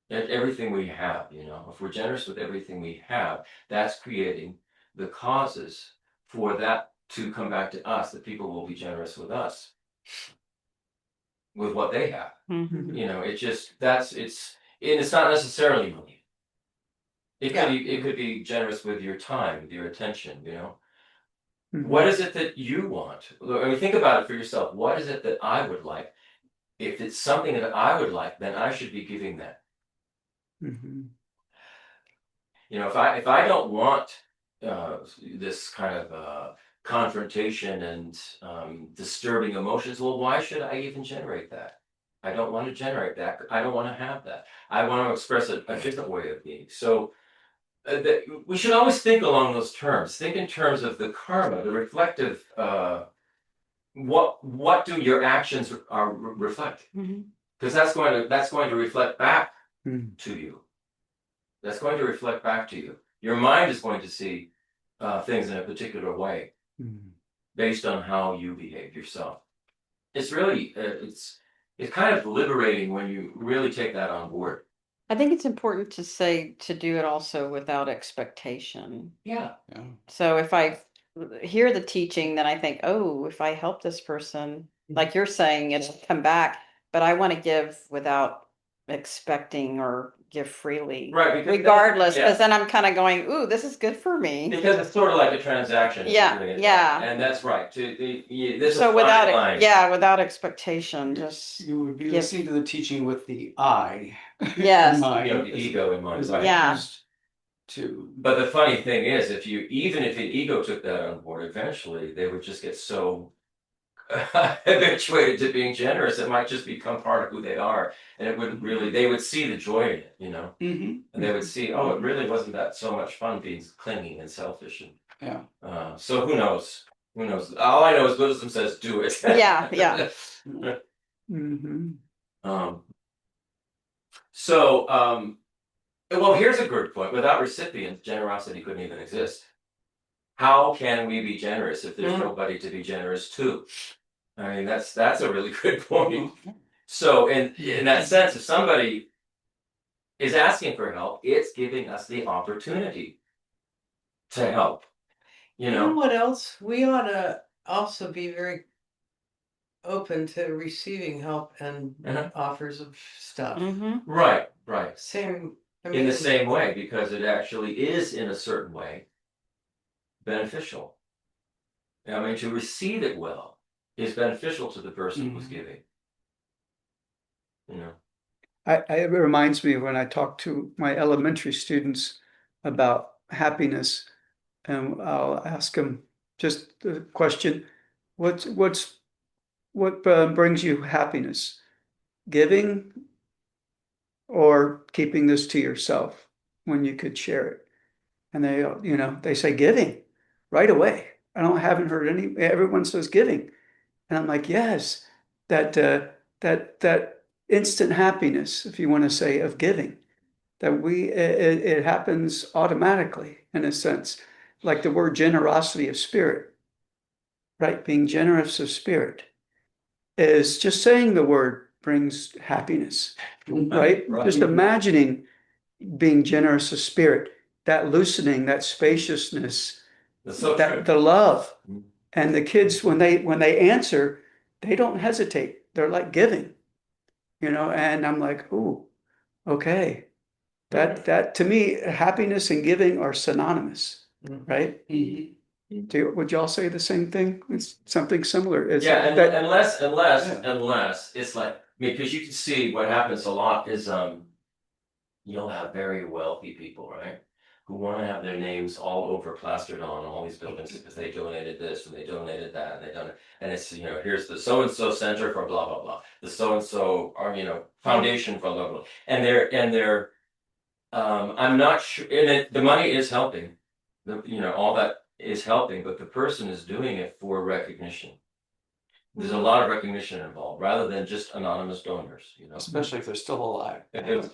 we have, if we're generous with everything we have, that's creating the causes for that to come back to us, that people will be generous with us, with what they have. It's not necessarily money. It could be generous with your time, with your attention, What is it that you want? I mean, think about it for yourself. What is it that I would like? If it's something that I would like, then I should be giving that. If I don't want this kind of confrontation and disturbing emotions. Well, why should I even generate that? I don't want to generate that. I don't want to have that. I want to express a different way of being. So we should always think along those terms. Think in terms of the karma, the reflective. What do your actions reflect? Because that's going to reflect back to you. That's going to reflect back to you. Your mind is going to see things in a particular way based on how you behave yourself. It's really it's kind of liberating when you really take that on board. I think it's important to say to do it also without expectation. Yeah. So if I hear the teaching, then I think, oh, if I help this person, like you're saying, it'll come back, but I want to give without expecting or give freely, Right, regardless, because then I'm kind of going, ooh, this is good for me. Because it's sort of like a transaction. Yeah, yeah. And that's right. So without expectation, just You would be listening to the teaching with the I. Yes. The ego in mind. Right. Yeah. But the funny thing is, even if the ego took that on board, eventually they would just get so habituated to being generous, it might just become part of who they are, and it wouldn't really. They would see the joy in it, and they would see, oh, it really wasn't that so much fun being clinging and selfish, and so who knows? Who knows? All I know is Buddhism says do it. Yeah. Well, here's a good point. Without recipients, generosity couldn't even exist. How can we be generous if there's nobody to be generous to? I mean, that's a really good point. So in that sense, if somebody is asking for help, it's giving us the opportunity to help. You know what else? We ought to also be very open to receiving help and offers of stuff. Right. Same. In the same way, because it actually is, in a certain way, beneficial. I mean, to receive it well is beneficial to the person who's giving. It reminds me when I talk to my elementary students about happiness, and I'll ask them just the question, what brings you happiness? Giving or keeping this to yourself when you could share it? And they say giving right away. Haven't heard everyone says giving. And I'm like, yes, that instant happiness, if you want to say, of giving, that it happens automatically in a sense, like the word generosity of spirit, right? Being generous of spirit is just saying the word brings happiness, right? Just imagining being generous of spirit, that loosening, that spaciousness, the love. And the kids, when they answer, they don't hesitate. They're like giving, and I'm like, ooh, okay. That to me, happiness and giving are synonymous, right? Would y'all say the same thing? It's something similar. Unless it's like, because you can see what happens a lot is you'll have very wealthy people, right, who want to have their names all over plastered on all these buildings because they donated this and they donated that and they done it, and it's here's the so and so center for blah blah blah, the so and so foundation for blah blah, and they're I'm not sure, and the money is helping, all that is helping, but the person is doing it for recognition. There's a lot of recognition involved, rather than just anonymous donors. Especially if they're still alive.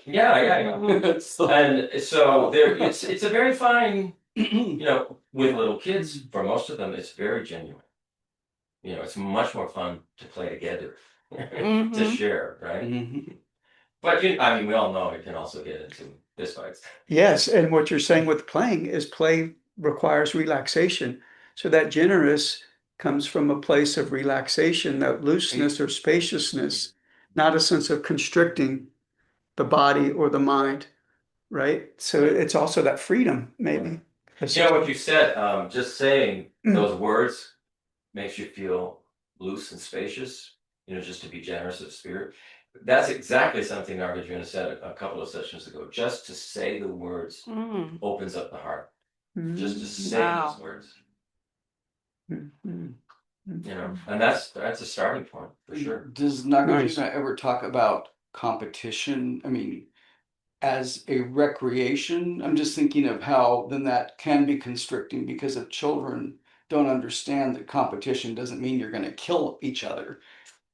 Yeah. And so it's a very fine, with little kids. For most of them, it's very genuine. It's much more fun to play together, to share, right? But we all know it can also get into fistfights. Yes, and what you're saying with playing is play requires relaxation. So that generous comes from a place of relaxation, that looseness or spaciousness, not a sense of constricting the body or the mind, right? So it's also that freedom, maybe. What you said, just saying those words makes you feel loose and spacious, just to be generous of spirit. That's exactly something Nagarjuna said a couple of sessions ago. Just to say the words opens up the heart. Just to say those words. Mhm. You know, and that's a starting point for sure. Does Nagarjuna Nice. ever talk about competition? I mean, as a recreation? I'm just thinking of how then that can be constricting because if children don't understand that competition doesn't mean you're going to kill each other.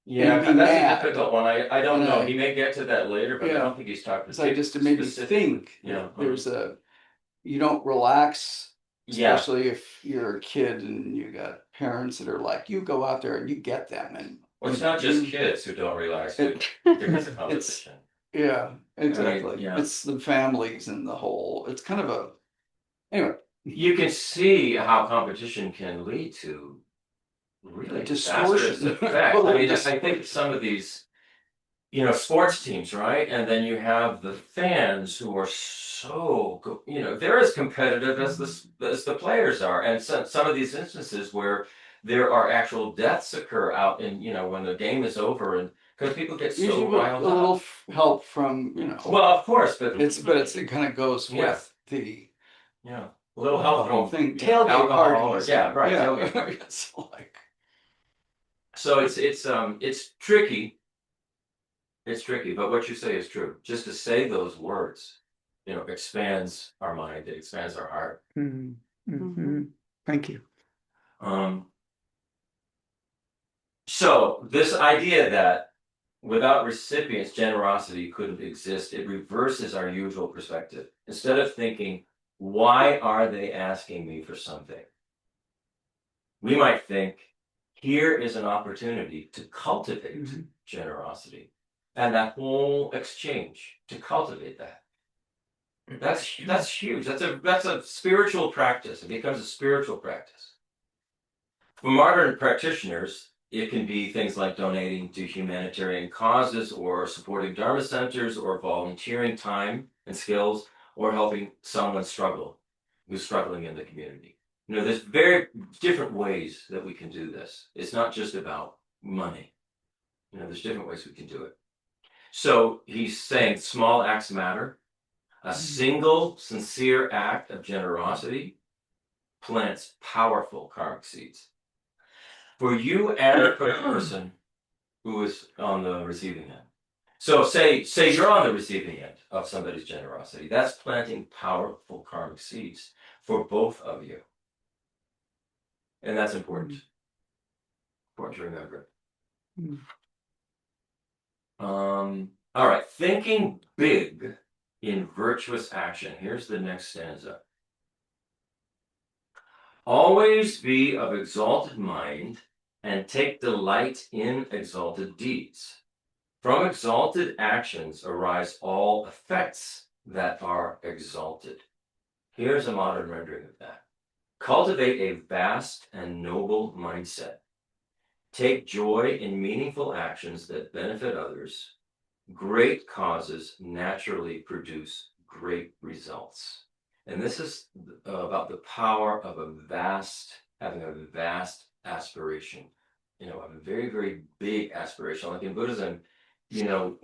Yeah, And be that's a mad. difficult one. I don't And know. I- He may get to that later, but I Yeah. don't think he's talking So I just it made me specifically. think Yeah. that there's you don't relax, Yeah. especially if you're a kid and you got parents that are like, you go out there and you get them. And Well, it's not just kids who don't realize too, because of competition. yeah, exactly. yeah. It's the families and the whole. It's kind of a anyway. You can see how competition can lead to really disastrous Distortion. effects. I mean, I think some of these, you know, sports teams, right? And then you have the fans who are so, you know, they're as competitive as the players are. And some of these instances where there are actual deaths occur out in, you know, when the game is over, and because people get so Usually with a riled up. little help from Well, of course, but it kind of goes Yeah. with the yeah, a little help whole from thing. Tailgate alcohol or- parties. yeah, right. Yeah. Tailgate parties. It's like So it's tricky. It's tricky, but what you say is true. Just to say those words, you know, expands our mind. It expands our heart. Mhm. Mhm. Mhm. Thank you. So this idea that without recipients, generosity couldn't exist, it reverses our usual perspective. Instead of thinking, why are they asking me for something? We might think, here is an opportunity to cultivate Mhm. generosity, and that whole exchange to cultivate that. That's huge. That's a spiritual practice. It becomes a spiritual practice. For modern practitioners, it can be things like donating to humanitarian causes, or supporting Dharma centers, or volunteering time and skills, or helping someone who's struggling in the community. You know, there's very different ways that we can do this. It's not just about money. You know, there's different ways we can do it. So he's saying small acts matter. A single sincere act of generosity plants powerful karmic seeds. For you and for the person who is on the receiving end. So say you're on the receiving end of somebody's generosity. That's planting powerful karmic seeds for both of you. And that's important. Important to remember. All right, thinking big in virtuous action. Here's the next stanza. Always be of exalted mind and take delight in exalted deeds. From exalted actions arise all effects that are exalted. Here's a modern rendering of that. Cultivate a vast and noble mindset. Take joy in meaningful actions that benefit others. Great causes naturally produce great results. And this is about the power of having a vast aspiration, you know, a very, very big aspiration. Like in Buddhism, you know,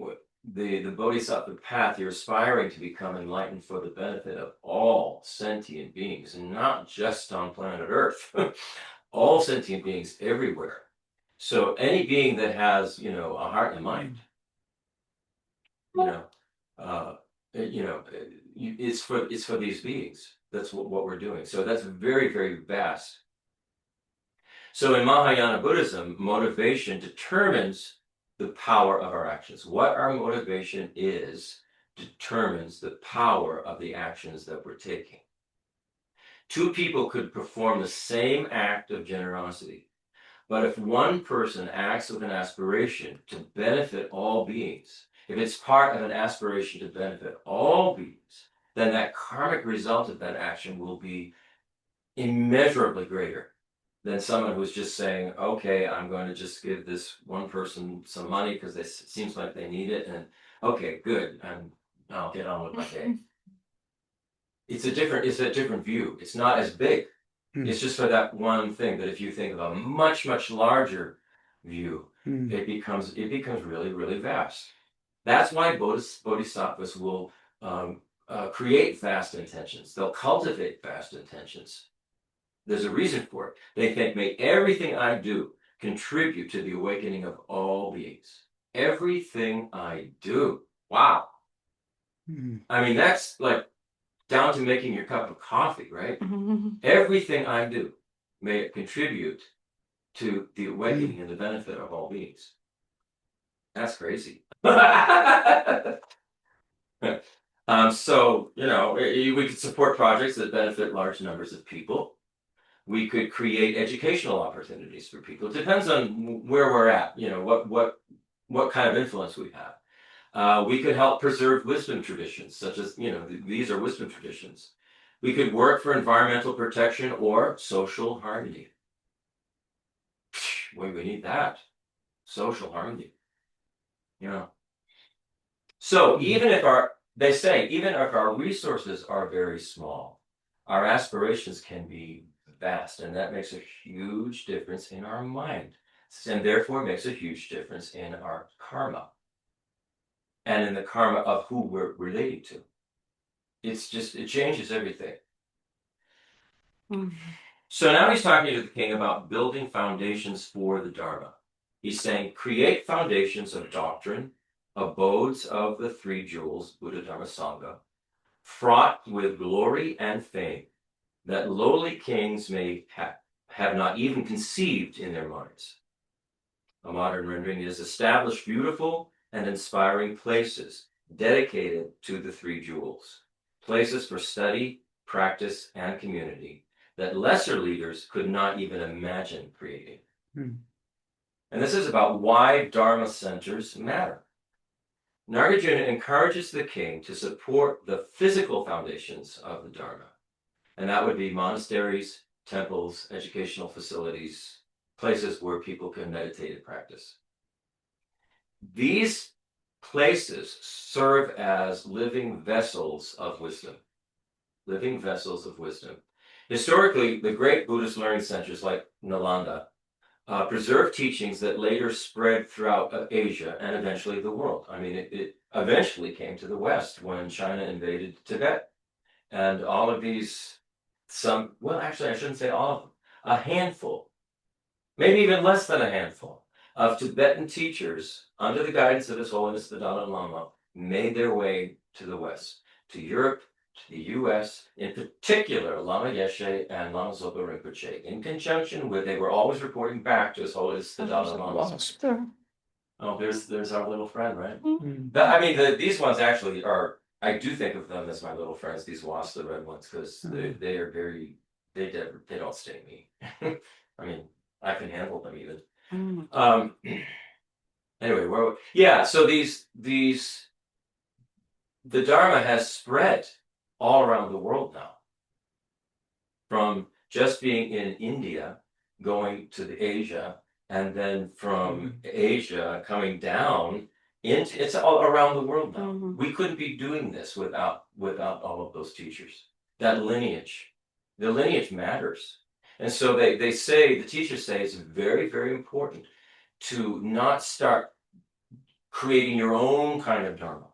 the Bodhisattva path, you're aspiring to become enlightened for the benefit of all sentient beings, and not just on planet Earth, all sentient beings everywhere. So any being that has, you know, a heart and a mind, you know, it's for these beings. That's what we're doing. So that's very, very vast. So in Mahayana Buddhism, motivation determines the power of our actions. What our motivation is determines the power of the actions that we're taking. Two people could perform the same act of generosity, but if one person acts with an aspiration to benefit all beings, if it's part of an aspiration to benefit all beings, then that karmic result of that action will be immeasurably greater than someone who's just saying, okay, I'm going to just give this one person some money because it seems like they need it, and okay, good, and I'll get on with my day. It's a different view. It's not as big. It's just for that one thing. That if you think of a much, much larger view, it becomes really, really vast. That's why bodhisattvas will create vast intentions. They'll cultivate vast intentions. There's a reason for it. They think, may everything I do contribute to the awakening of all beings. Everything I do. Wow. I mean, that's like down to making your cup of coffee, right? Everything I do, may it contribute to the awakening and the benefit of all beings. That's crazy. So, we could support projects that benefit large numbers of people. We could create educational opportunities for people. It depends on where we're at, what kind of influence we have. We could help preserve wisdom traditions, such as, these are wisdom traditions. We could work for environmental protection or social harmony. We need that. Social harmony. So even if our resources are very small, our aspirations can be vast, and that makes a huge difference in our mind, and therefore makes a huge difference in our karma, and in the karma of who we're relating to. It changes everything. So now he's talking to the king about building foundations for the Dharma. He's saying, create foundations of doctrine, abodes of the three jewels, Buddha, Dharma, Sangha, fraught with glory and fame, that lowly kings may have not even conceived in their minds. A modern rendering is establish beautiful and inspiring places dedicated to the three jewels, places for study, practice, and community that lesser leaders could not even imagine creating. And this is about why Dharma centers matter. Nagarjuna encourages the king to support the physical foundations of the Dharma. And that would be monasteries, temples, educational facilities, places where people can meditate and practice. These places serve as living vessels of wisdom. Living vessels of wisdom. Historically, the great Buddhist learning centers like Nalanda preserved teachings that later spread throughout Asia and eventually the world. I mean, it eventually came to the West when China invaded Tibet. And all of these, actually, I shouldn't say all of them, a handful, maybe even less than a handful of Tibetan teachers under the guidance of His Holiness the Dalai Lama made their way to the West, to Europe, to the US, in particular, Lama Yeshe and Lama Zopa Rinpoche, in conjunction with, they were always reporting back to His Holiness the Dalai Lama. Oh, there's our little friend, right? These ones actually are, I do think of them as my little friends, these wasps, the red ones, because they are very, they don't sting me. I mean, I can handle them even. Anyway, so the Dharma has spread all around the world now. From just being in India, going to the Asia, and then from Asia coming down it's all around the world now. We couldn't be doing this without all of those teachers. That lineage, the lineage matters. And so the teachers say it's very, very important to not start creating your own kind of Dharma,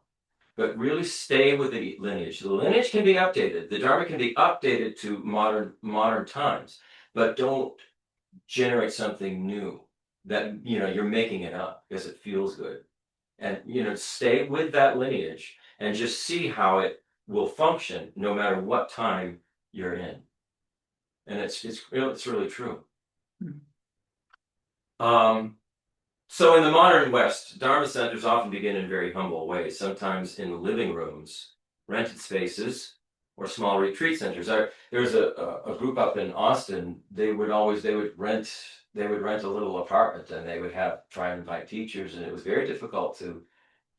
but really stay with the lineage. The lineage can be updated. The Dharma can be updated to modern times, but don't generate something new that, you're making it up because it feels good. And, stay with that lineage and just see how it will function no matter what time you're in. And it's really true. So in the modern West, Dharma centers often begin in very humble ways, sometimes in living rooms, rented spaces, or small retreat centers. There was a group up in Austin. They would rent a little apartment, and they would try and invite teachers, and it was very difficult to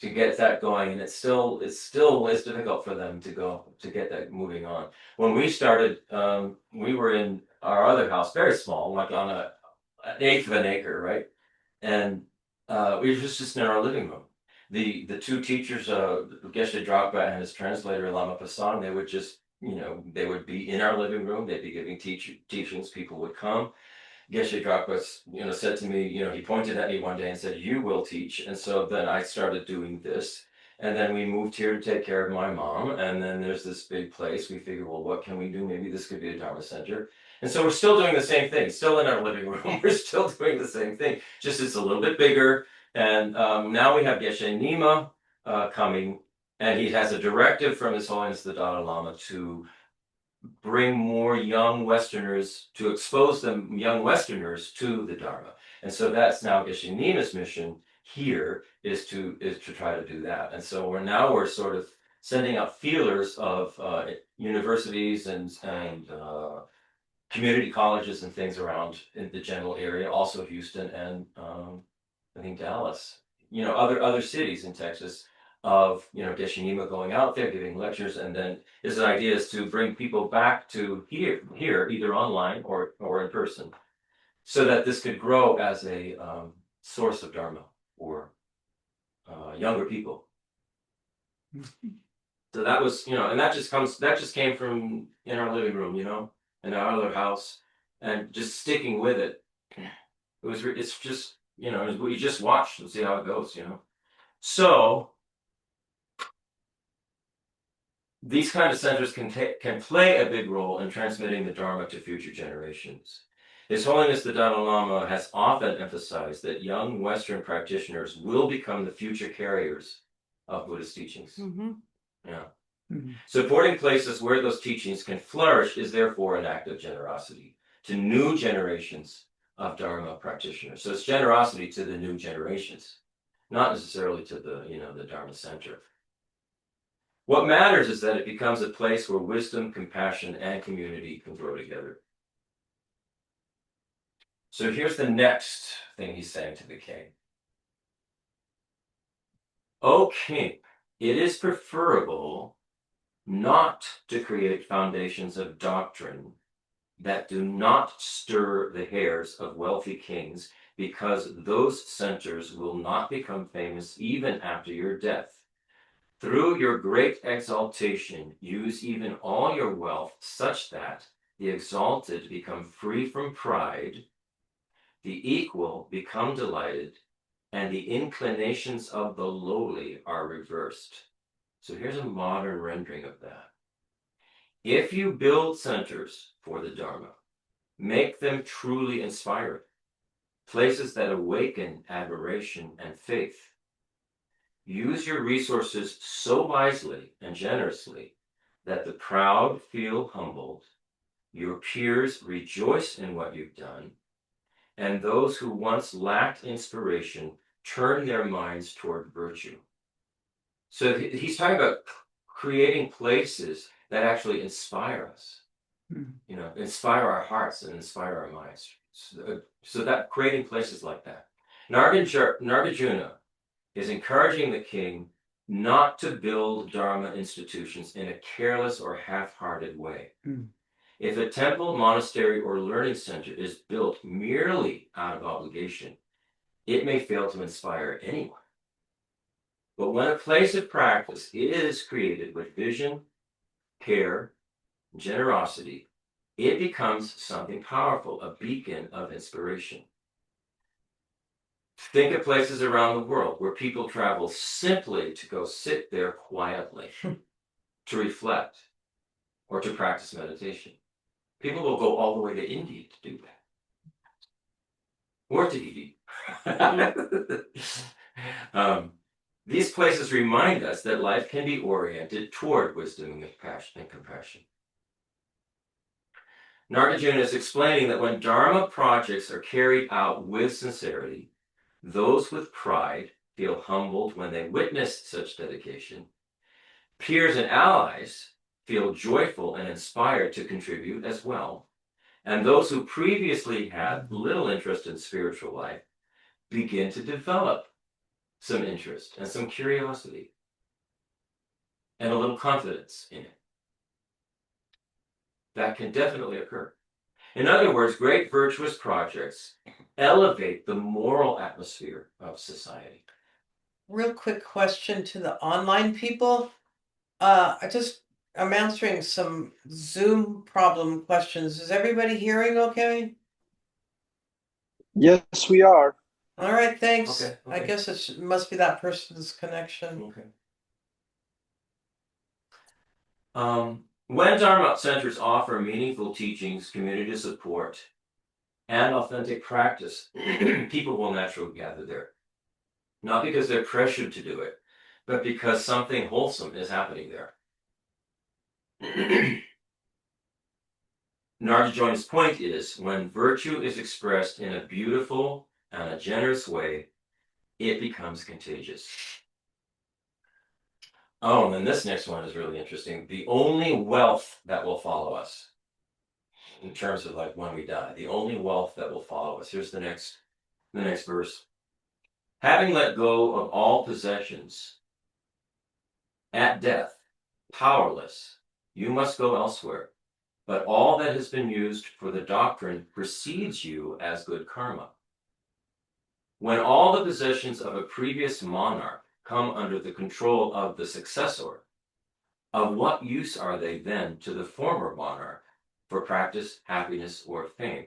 get that going, and it still is difficult for them to get that moving on. When we started, we were in our other house, very small, like on an eighth of an acre, right? And we were just in our living room. The two teachers, Geshe Dragpa and his translator Lama Pasang, they would just, they would be in our living room. They'd be giving teachings. People would come. Geshe Dragpa, said to me, he pointed at me one day and said, "You will teach." And so then I started doing this. And then we moved here to take care of my mom. And then there's this big place. We figured, well, what can we do? Maybe this could be a Dharma center. And so we're still doing the same thing, still in our living room. We're still doing the same thing, just it's a little bit bigger. And now we have Geshe Nima coming, and he has a directive from His Holiness the Dalai Lama to bring more young Westerners, to expose them, young Westerners, to the Dharma. And so that's now Geshe Nima's mission here is to try to do that. And so we're sort of sending out feelers of universities and community colleges and things around in the general area, also Houston and I think Dallas, other cities in Texas, of Geshe Nima going out there giving lectures, and then his idea is to bring people back to here either online or in person, so that this could grow as a source of Dharma for younger people. So that was, and that just came from in our living room, in our other house, and just sticking with it. It's just, we just watch and see how it goes, So these kind of centers can play a big role in transmitting the Dharma to future generations. His Holiness the Dalai Lama has often emphasized that young Western practitioners will become the future carriers of Buddhist teachings. Mm-hmm. Yeah. Mhm. Supporting places where those teachings can flourish is therefore an act of generosity to new generations of Dharma practitioners. So it's generosity to the new generations, not necessarily to the Dharma center. What matters is that it becomes a place where wisdom, compassion, and community can grow together. So here's the next thing he's saying to the king. O king, it is preferable not to create foundations of doctrine that do not stir the hairs of wealthy kings, because those centers will not become famous even after your death. Through your great exaltation, use even all your wealth such that the exalted become free from pride, the equal become delighted, and the inclinations of the lowly are reversed. So here's a modern rendering of that. If you build centers for the Dharma, make them truly inspiring, places that awaken admiration and faith. Use your resources so wisely and generously that the proud feel humbled, your peers rejoice in what you've done, and those who once lacked inspiration turn their minds toward virtue. So he's talking about creating places that actually inspire us, inspire our hearts and inspire our minds. So that creating places like that. Nagarjuna is encouraging the king not to build Dharma institutions in a careless or half-hearted way. Mm. If a temple, monastery, or learning center is built merely out of obligation, it may fail to inspire anyone. But when a place of practice is created with vision, care, generosity, it becomes something powerful, a beacon of inspiration. Think of places around the world where people travel simply to go sit there quietly, to reflect, or to practice meditation. People will go all the way to India to do that. Or to Tahiti. These places remind us that life can be oriented toward wisdom and compassion. Nagarjuna is explaining that when Dharma projects are carried out with sincerity, those with pride feel humbled when they witness such dedication. Peers and allies feel joyful and inspired to contribute as well. And those who previously had little interest in spiritual life begin to develop some interest and some curiosity and a little confidence in it. That can definitely occur. In other words, great virtuous projects elevate the moral atmosphere of society. Real quick question to the online people. I'm answering some Zoom problem questions. Is everybody hearing okay? Yes, we are. All right, thanks. Okay. I guess it must be that person's connection. Okay. When Dharma centers offer meaningful teachings, community support, and authentic practice, people will naturally gather there. Not because they're pressured to do it, but because something wholesome is happening there. Nagarjuna's point is, when virtue is expressed in a beautiful and a generous way, it becomes contagious. Oh, and then this next one is really interesting. The only wealth that will follow us, in terms of like when we die, the only wealth that will follow us. Here's the next verse. Having let go of all possessions, at death, powerless, you must go elsewhere. But all that has been used for the doctrine precedes you as good karma. When all the possessions of a previous monarch come under the control of the successor, of what use are they then to the former monarch for practice, happiness, or fame?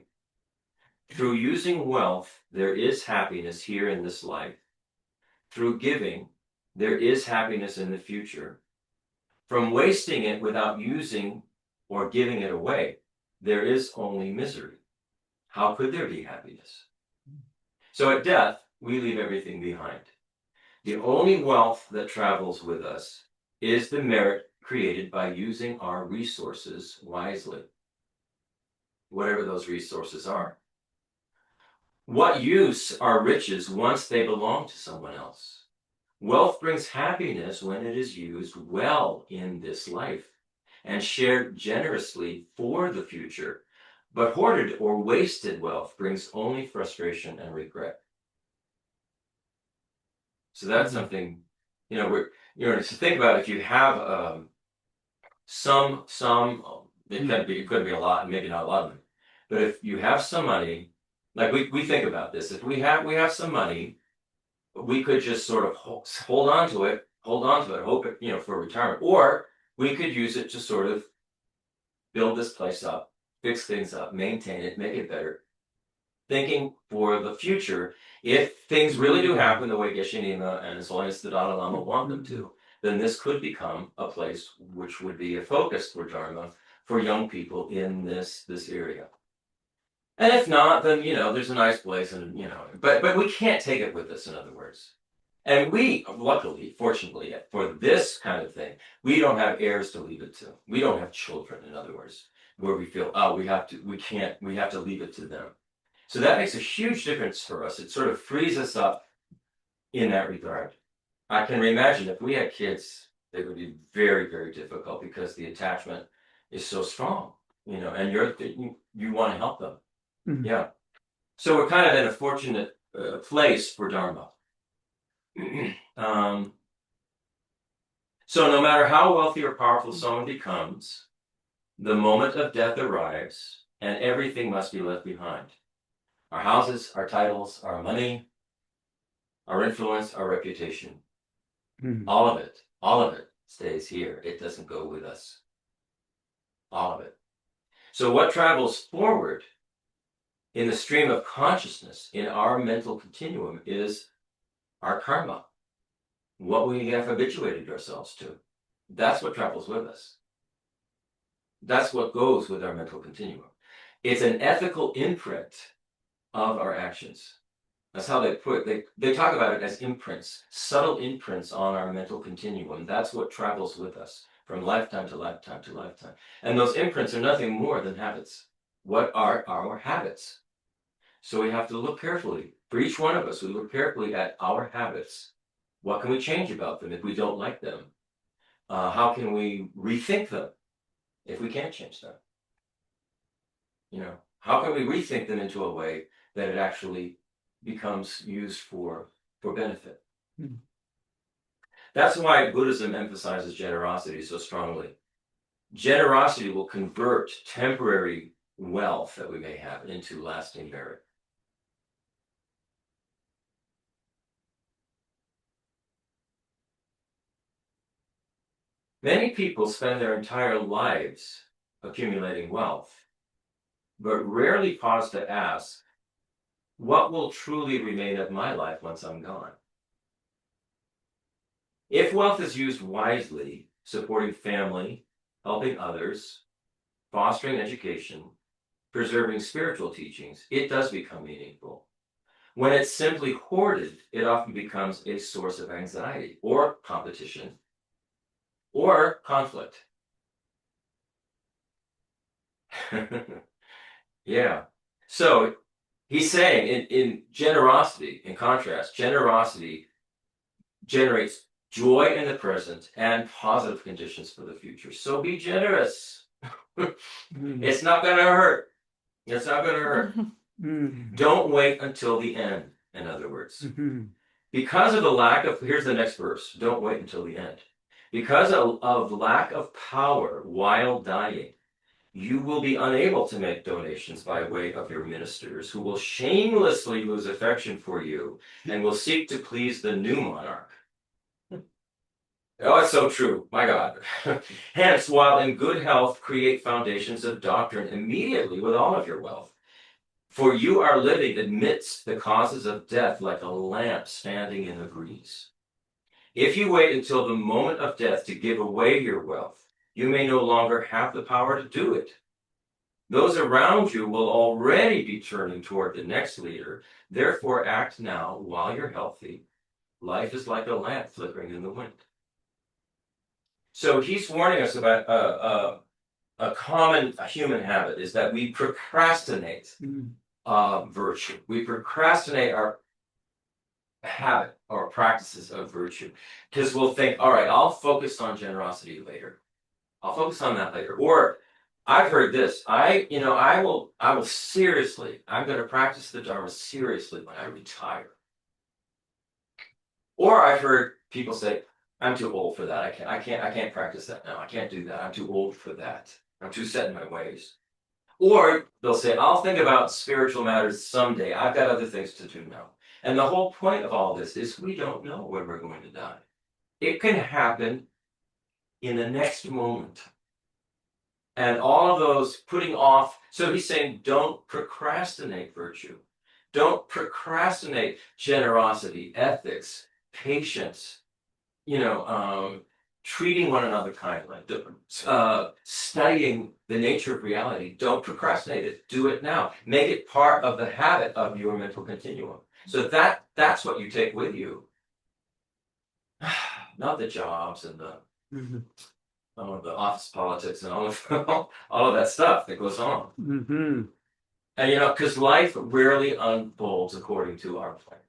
Through using wealth, there is happiness here in this life. Through giving, there is happiness in the future. From wasting it without using or giving it away, there is only misery. How could there be happiness? So at death, we leave everything behind. The only wealth that travels with us is the merit created by using our resources wisely, whatever those resources are. What use are riches once they belong to someone else? Wealth brings happiness when it is used well in this life and shared generously for the future. But hoarded or wasted wealth brings only frustration and regret. So that's something, to think about. If you have some, it could be a lot, maybe not a lot of them. But if you have some money, like we think about this, if we have some money, we could just sort of hold on to it, hope it, for retirement, or we could use it to sort of build this place up, fix things up, maintain it, make it better, thinking for the future. If things really do happen the way Geshe Nima and His Holiness the Dalai Lama want them to, then this could become a place which would be a focus for Dharma for young people in this area. And if not, then there's a nice place, and but we can't take it with us, in other words. And we, luckily, fortunately, for this kind of thing, we don't have heirs to leave it to. We don't have children, in other words, where we feel, we have to leave it to them. So that makes a huge difference for us. It sort of frees us up in that regard. I can imagine if we had kids, it would be very, very difficult because the attachment is so strong, and you want to help them. Mm-hmm. Yeah. So we're kind of in a fortunate place for Dharma. So no matter how wealthy or powerful someone becomes, the moment of death arrives and everything must be left behind. Our houses, our titles, our money, our influence, our reputation. Mm-hmm. All of it stays here. It doesn't go with us. All of it. So what travels forward in the stream of consciousness in our mental continuum is our karma, what we have habituated ourselves to. That's what travels with us. That's what goes with our mental continuum. It's an ethical imprint of our actions. That's how they talk about it as imprints, subtle imprints on our mental continuum. That's what travels with us from lifetime to lifetime to lifetime. And those imprints are nothing more than habits. What are our habits? So we have to look carefully. For each one of us, we look carefully at our habits. What can we change about them if we don't like them? How can we rethink them if we can't change them? How can we rethink them into a way that it actually becomes used for benefit? Mm-hmm. That's why Buddhism emphasizes generosity so strongly. Generosity will convert temporary wealth that we may have into lasting merit. Many people spend their entire lives accumulating wealth, but rarely pause to ask, what will truly remain of my life once I'm gone? If wealth is used wisely, supporting family, helping others, fostering education, preserving spiritual teachings, it does become meaningful. When it's simply hoarded, it often becomes a source of anxiety or competition or conflict. Yeah. So he's saying in generosity, in contrast, generosity generates joy in the present and positive conditions for the future. So be generous. It's not going to hurt. It's not going to hurt. Don't wait until the end, in other words. Because of the lack of, here's the next verse. Don't wait until the end. Because of lack of power while dying, you will be unable to make donations by way of your ministers, who will shamelessly lose affection for you and will seek to please the new monarch. Oh, it's so true. My God. Hence, while in good health, create foundations of doctrine immediately with all of your wealth. For you are living amidst the causes of death like a lamp standing in the breeze. If you wait until the moment of death to give away your wealth, you may no longer have the power to do it. Those around you will already be turning toward the next leader. Therefore, act now while you're healthy. Life is like a lamp flickering in the wind. So he's warning us about a common human habit is that we procrastinate virtue. We procrastinate our habit or practices of virtue because we'll think, all right, I'll focus on generosity later. I'll focus on that later. Or I've heard this. I will seriously, I'm going to practice the Dharma seriously when I retire. Or I've heard people say, I'm too old for that. I can't practice that now. I can't do that. I'm too old for that. I'm too set in my ways. Or they'll say, I'll think about spiritual matters someday. I've got other things to do now. And the whole point of all this is we don't know when we're going to die. It can happen in the next moment. And all of those putting off. So he's saying, don't procrastinate virtue. Don't procrastinate generosity, ethics, patience, treating one another kindly, studying the nature of reality. Don't procrastinate it. Do it now. Make it part of the habit of your mental continuum. So that's what you take with you. Not the jobs and the office politics and all of that stuff that goes on. And because life rarely unfolds according to our plans.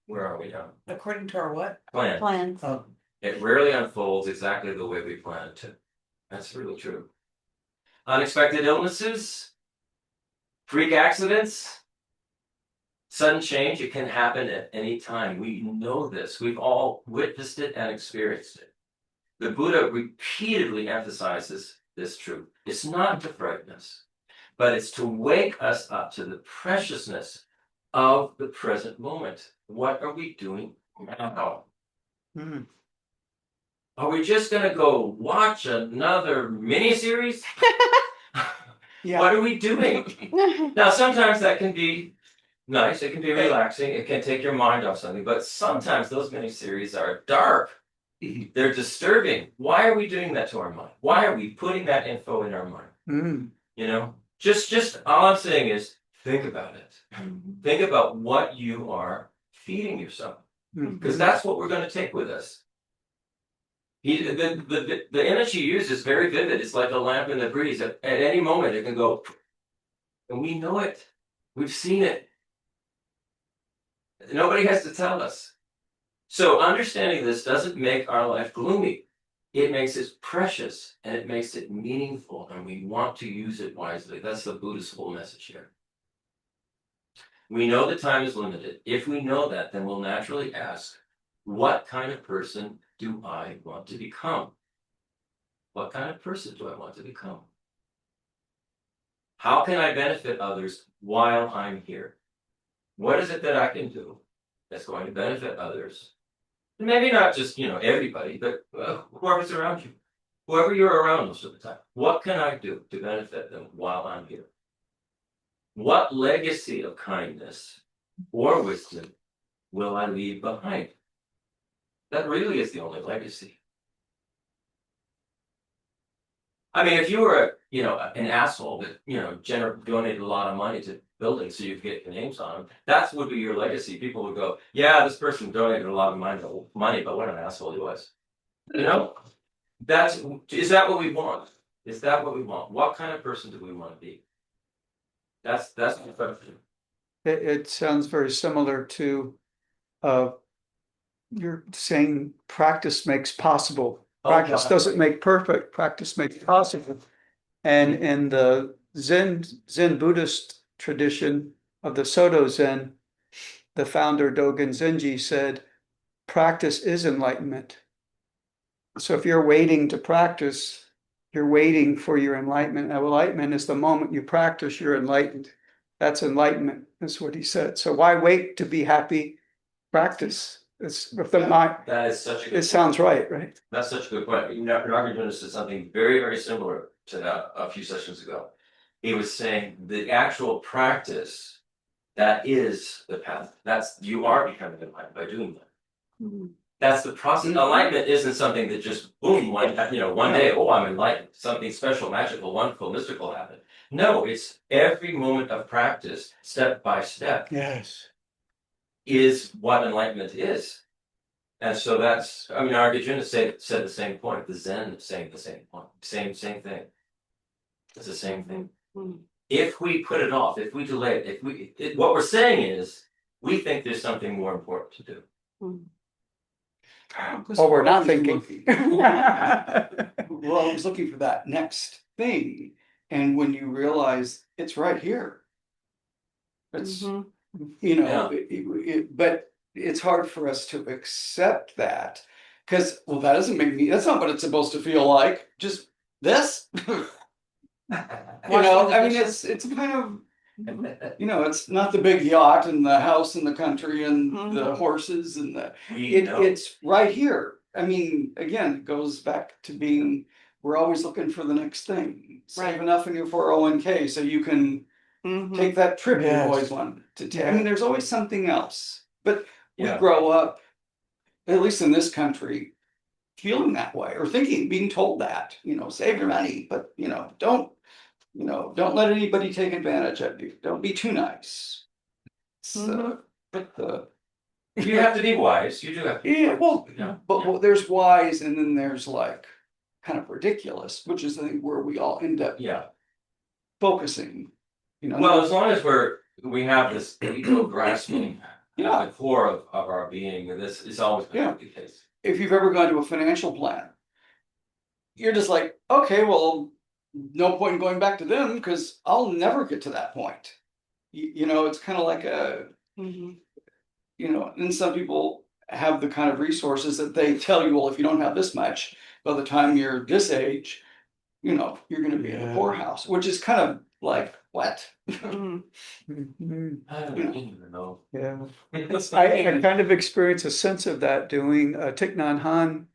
Where are we now? According to our what? Plans. Oh. It rarely unfolds exactly the way we plan it to. That's really true. Unexpected illnesses, freak accidents, sudden change, it can happen at any time. We know this. We've all witnessed it and experienced it. The Buddha repeatedly emphasizes this truth. It's not to frighten us, but it's to wake us up to the preciousness of the present moment. What are we doing now? Are we just going to go watch another miniseries? What are we doing? Now, sometimes that can be nice. It can be relaxing. It can take your mind off something. But sometimes those miniseries are dark. They're disturbing. Why are we doing that to our mind? Why are we putting that info in our mind? Just all I'm saying is think about it. Think about what you are feeding yourself, because that's what we're going to take with us. The image you use is very vivid. It's like a lamp in the breeze. At any moment, it can go, and we know it. We've seen it. Nobody has to tell us. So understanding this doesn't make our life gloomy. It makes it precious and it makes it meaningful, and we want to use it wisely. That's the Buddhist whole message here. We know that time is limited. If we know that, then we'll naturally ask, what kind of person do I want to become? What kind of person do I want to become? How can I benefit others while I'm here? What is it that I can do that's going to benefit others? Maybe not just, everybody, but whoever's around you. Whoever you're around most of the time. What can I do to benefit them while I'm here? What legacy of kindness or wisdom will I leave behind? That really is the only legacy. I mean, if you were, an asshole that, donated a lot of money to buildings so you could get your names on them, that would be your legacy. People would go, yeah, this person donated a lot of money, but what an asshole he was. You know, is that what we want? Is that what we want? What kind of person do we want to be? That's the question. It sounds very similar to, uh, you're saying practice makes possible. Oh, Practice God. doesn't make perfect, practice makes possible. And in the Zen Buddhist tradition of the Soto Zen, the founder Dogen Zenji said, practice is enlightenment. So if you're waiting to practice, you're waiting for your enlightenment. Now, enlightenment is the moment you practice, you're enlightened. That's enlightenment, is what he said. So why wait to be happy? Practice. It's if the mind. That is such a good It sounds right, right? That's such a good point. Nagarjuna said something very, very similar to that a few sessions ago. He was saying the actual practice, that is the path. You are becoming enlightened by doing that. That's the process. Enlightenment isn't something that just boom, one day, oh, I'm enlightened. Something special, magical, wonderful, mystical happened. No, it's every moment of practice, step by step, Yes. is what enlightenment is. And so Nagarjuna said the same point. The Zen is saying the same point. Same thing. It's the same thing. If we put it off, if we delay it, what we're saying is we think there's something more important to do. Or we're not thinking. We're always looking for that next thing. And when you realize it's right here, it's, Yeah. but it's hard for us to accept that because, well, that's not what it's supposed to feel like. Just this, I mean, it's kind of, it's not the big yacht and the house in the country and the horses and it's right here. I mean, again, it goes back to being, we're always looking for the next thing. Save enough in your 401k so you can take that trip you always wanted to take. I mean, there's always something else. But we grow up, at least in this country, feeling that way or being told that, save your money, but don't let anybody take advantage of you. Don't be too nice. But you have to be wise. You do have to be wise. But there's wise and then there's like kind of ridiculous, which is I think where we all end up focusing. Well, as long as we have this ego grasping at the core of our being, this is always going to be the case. If you've ever gone to a financial plan, you're just like, okay, well, no point in going back to them because I'll never get to that point. It's kind of like and some people have the kind of resources that they tell you, well, if you don't have this much, by the time you're this age, you're going to be in the poorhouse, which is kind of like, what? I don't even know. Yeah. I kind of experience a sense of that doing Thich Nhat Hanh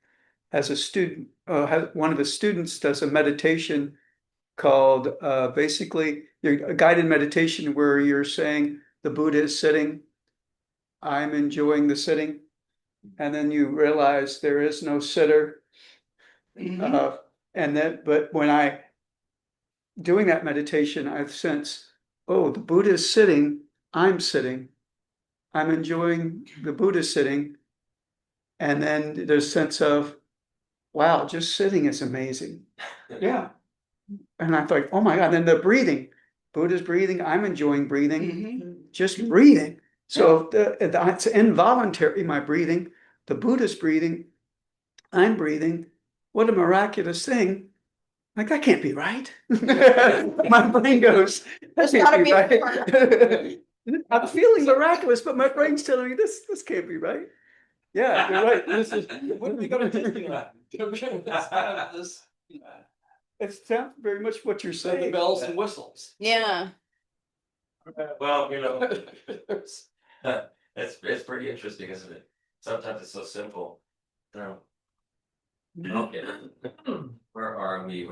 as a student. One of his students does a meditation called basically a guided meditation where you're saying the Buddha is sitting, I'm enjoying the sitting, and then you realize there is no sitter. But when I doing that meditation, I sense, oh, the Buddha is sitting, I'm sitting, I'm enjoying the Buddha sitting, and then there's a sense of, wow, just sitting is amazing. Yeah. And I thought, oh my God, and then the breathing, Buddha's breathing, I'm enjoying breathing, just breathing. So it's involuntary, my breathing, the Buddha's breathing, I'm breathing. What a miraculous thing. Like, that can't be right. My brain goes, that can't be right. I'm feeling miraculous, but my brain's telling me this can't be right. Yeah, you're right. This is When we go to Disneyland, it's kind of this, it sounds very much what you're the saying. bells and whistles. Yeah. Well, it's pretty interesting, isn't it? Sometimes it's so simple. Okay. Where are we?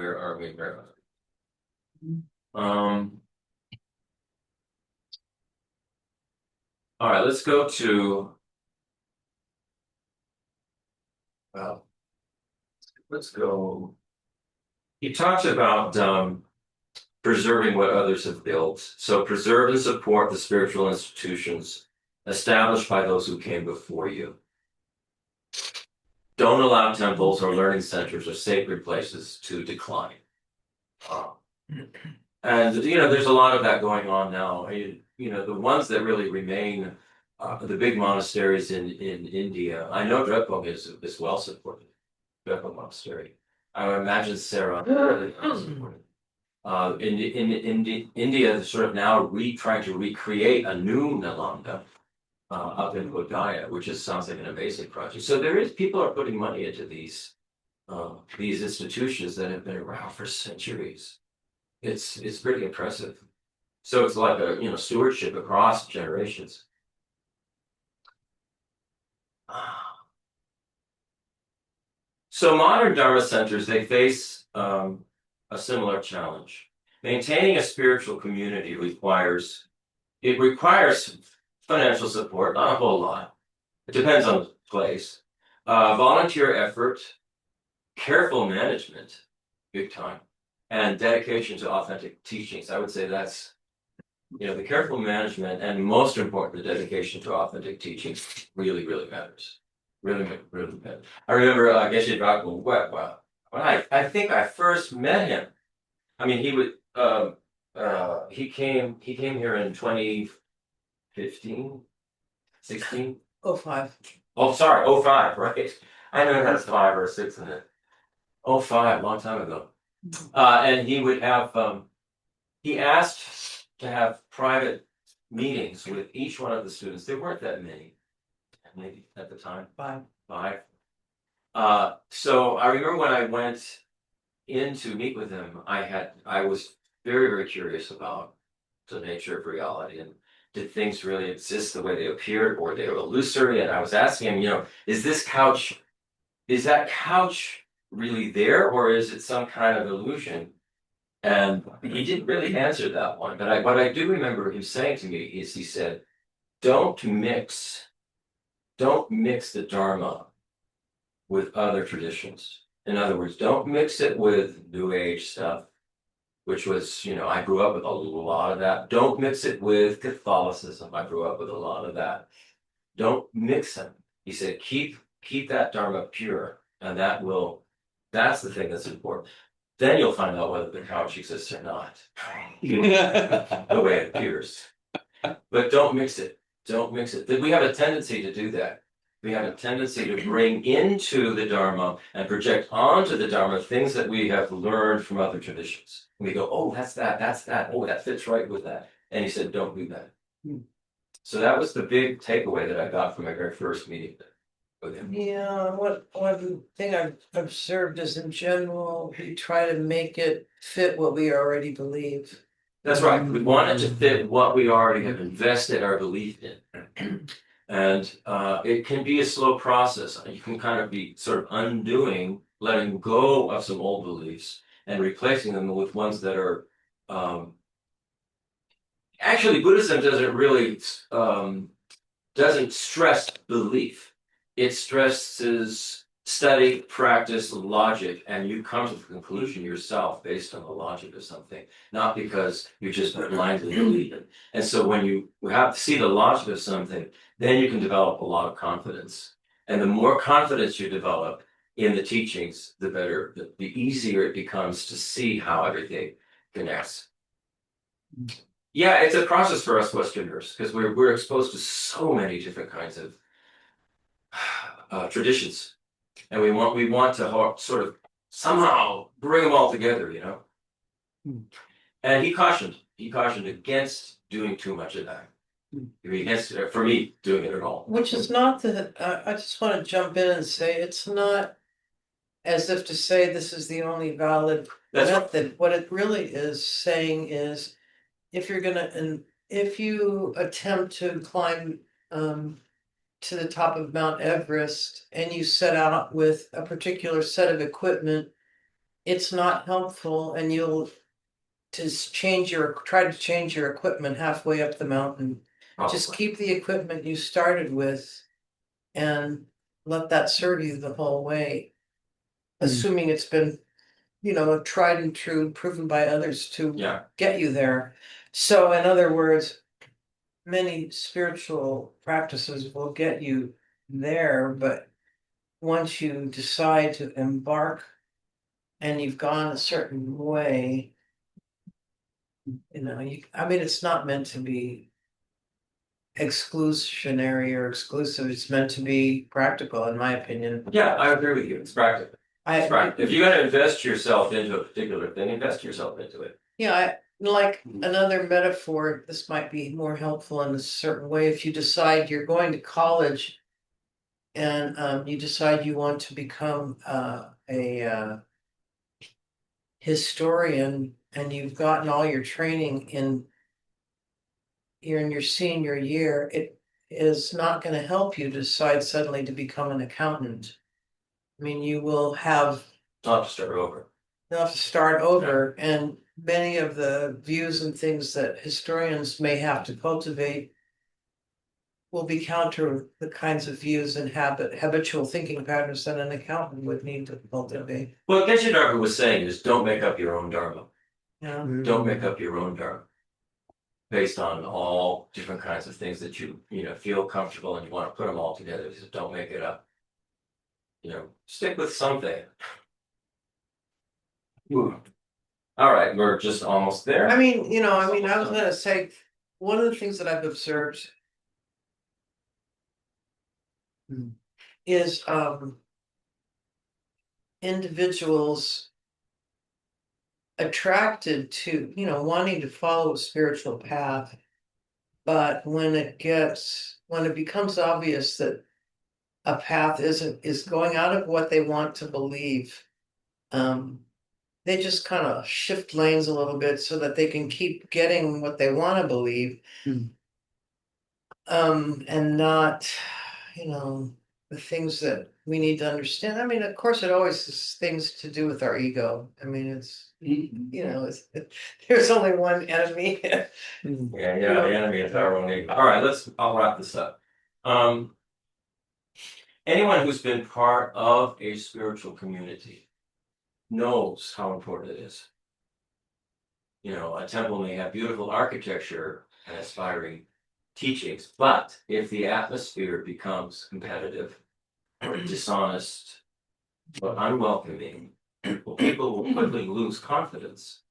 All right, let's go to let's go He talks about preserving what others have built. So preserve and support the spiritual institutions established by those who came before you. Don't allow temples or learning centers or sacred places to decline. And there's a lot of that going on now. The ones that really remain, the big monasteries in India. I know Drepung is well supported. Drepung Monastery. I would imagine Sarah really well supported. In India, they're sort of now trying to recreate a new Nalanda up in Bodhgaya, which sounds like an amazing project. So people are putting money into these institutions that have been around for centuries. It's pretty impressive. So it's like a stewardship across generations. So modern Dharma centers, they face a similar challenge. Maintaining a spiritual community requires financial support, not a whole lot. It depends on the place. Volunteer effort, careful management, big time, and dedication to authentic teachings. I would say that's, the careful management and most important, the dedication to authentic teachings really, really matters. Really, really matters. I remember Geshe Dragul, when I think I first met him. I mean, he came here in 2015, 16. 05. Oh, sorry, 05, right? I know it has 5 or 6 in it. 05, long time ago. And he would have, he asked to have private meetings with each one of the students. There weren't that many, maybe at the time. 5. 5. So I remember when I went in to meet with him, I was very, very curious about the nature of reality and did things really exist the way they appeared or they were illusory? And I was asking him, is that couch really there or is it some kind of illusion? And he didn't really answer that one. But what I do remember him saying to me is he said, don't mix the Dharma with other traditions. In other words, don't mix it with New Age stuff, which was, I grew up with a lot of that. Don't mix it with Catholicism. I grew up with a lot of that. Don't mix them. He said, keep that Dharma pure, and that's the thing that's important. Then you'll find out whether the couch exists or not. The way it appears. But don't mix it. Don't mix it. We have a tendency to do that. We have a tendency to bring into the Dharma and project onto the Dharma things that we have learned from other traditions. And we go, oh, that's that. Oh, that fits right with that. And he said, don't do that. So that was the big takeaway that I got from my very first meeting with him. Yeah, one thing I've observed is in general, we try to make it fit what we already believe. That's right. We want it to fit what we already have invested our belief in. And it can be a slow process. You can kind of be sort of letting go of some old beliefs and replacing them with ones that are actually Buddhism doesn't stress belief. It stresses study, practice, logic, and you come to the conclusion yourself based on the logic of something, not because you just blindly believe it. And so when you have to see the logic of something, then you can develop a lot of confidence. And the more confidence you develop in the teachings, the better, the easier it becomes to see how everything connects. Yeah, it's a process for us Westerners because we're exposed to so many different kinds of traditions, and we want to sort of somehow bring them all together, And he cautioned against doing too much of that. Against, for me, doing it at all. Which is not I just want to jump in and say it's not as if to say this is the only valid method. Right. What it really is saying is if you attempt to climb to the top of Mount Everest and you set out with a particular set of equipment, it's not helpful and you'll try to change your equipment halfway up the mountain. Just keep the equipment you started with and let that serve you the whole way, assuming it's been tried and true, proven by others to Yeah. get you there. So in other words, many spiritual practices will get you there, but once you decide to embark and you've gone a certain way, I mean, it's not meant to be exclusionary or exclusive. It's meant to be practical, in my opinion. Yeah, I agree with you. It's practical. It's right. If you're going to invest yourself into a particular thing, invest yourself into it. Yeah, like another metaphor, this might be more helpful in a certain way. If you decide you're going to college and you decide you want to become a historian and you've gotten all your training you're in your senior year, it is not going to help you decide suddenly to become an accountant. I mean, you will have Not to start over. You'll have to start over, and many of the views and things that historians may have to cultivate will be counter the kinds of views and habitual thinking patterns that an accountant would need to cultivate. What Geshe Dharma was saying is don't make up your own Dharma. Yeah. Don't make up your own Dharma based on all different kinds of things that you feel comfortable and you want to put them all together. So don't make it up. Stick with something. All right, we're just almost there. I mean, I was gonna say, one of the things that I've observed is individuals attracted to, wanting to follow a spiritual path, but when it becomes obvious that a path is going out of what they want to believe, they just kind of shift lanes a little bit so that they can keep getting what they want to believe. And not, the things that we need to understand. I mean, of course, it always is things to do with our ego. I mean, it's, there's only one enemy. Yeah, the enemy is our own ego. All right, I'll wrap this up. Anyone who's been part of a spiritual community knows how important it is. A temple may have beautiful architecture and inspiring teachings, but if the atmosphere becomes competitive or dishonest or unwelcoming, people will quickly lose confidence.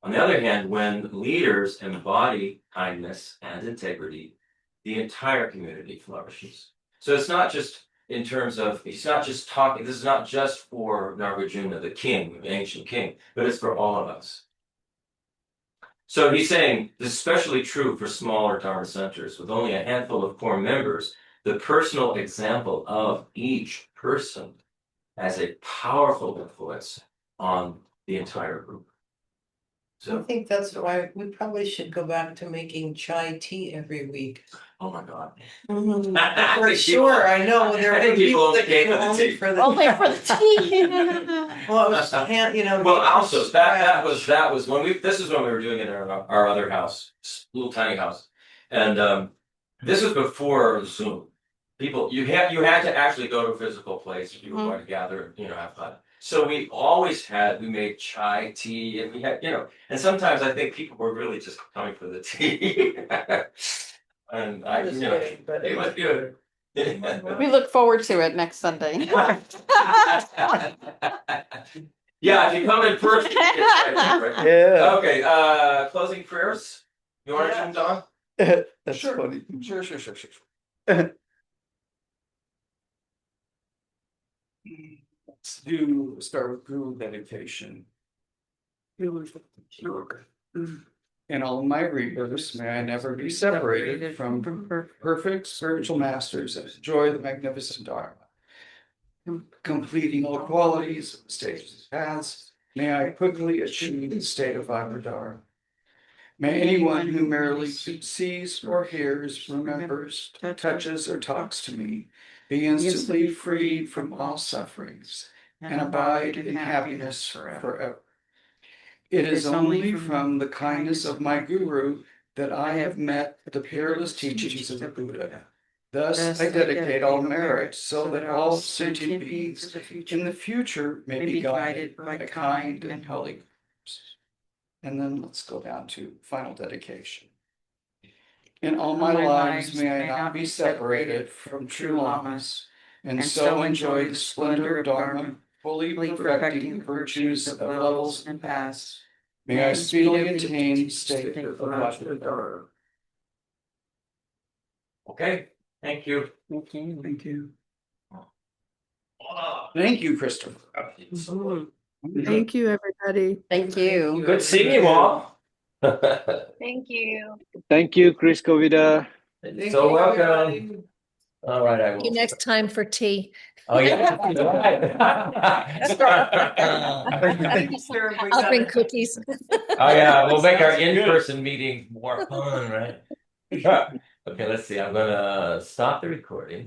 On the other hand, when leaders embody kindness and integrity, the entire community flourishes. So it's not just in terms of, he's not just talking, this is not just for Nagarjuna, the king, the ancient king, but it's for all of us. So he's saying this is especially true for smaller Dharma centers with only a handful of core members. The personal example of each person has a powerful influence on the entire group. I think that's why we probably should go back to making chai tea every week. Oh my God. For sure, I know there I are think people people that only go only tea. for the Only for the tea. Well, it was Well, also that was when this is when we were doing it in our other house, little tiny house, and this was before Zoom. People, you had to actually go to a physical place if you were going to gather, have fun. So we made chai tea, and we had, and sometimes I think people were really just coming for the tea. And it was good. We look forward to it next Sunday. Yeah, if you come in person, right? Yeah. Okay, closing prayers. You want to, Don? That's Sure. funny. Sure. Let's start with guru meditation. In all my rebirths, may I never be separated from perfect spiritual masters and enjoy the magnificent Dharma. Completing all qualities, stages, paths, may I quickly achieve the state of Dharma. May anyone who merely sees or hears, remembers, touches, or talks to me be instantly freed from all sufferings and abide in happiness forever. It is only from the kindness of my guru that I have met the peerless teachings of the Buddha, Thus I dedicate all merit, so that all sentient beings in the future may be guided by kind and holy groups. And then let's go down to final dedication. In all my lives may I not be separated from true lamas, and so enjoy the splendor of Dharma, fully perfecting the virtues of levels and paths. May I speedily attain the state of Vajradhara. Okay, thank you. Thank you. Thank you. Thank you, Christopher. Thank you, everybody. Thank you. Good seeing you all. Thank you. Thank you, Chris Covida. So welcome. All right, I See you will. next time for tea. Oh, yeah. I'll bring cookies. Oh, yeah, we'll make our in-person meeting more fun, right? Okay, let's see. I'm gonna stop the recording.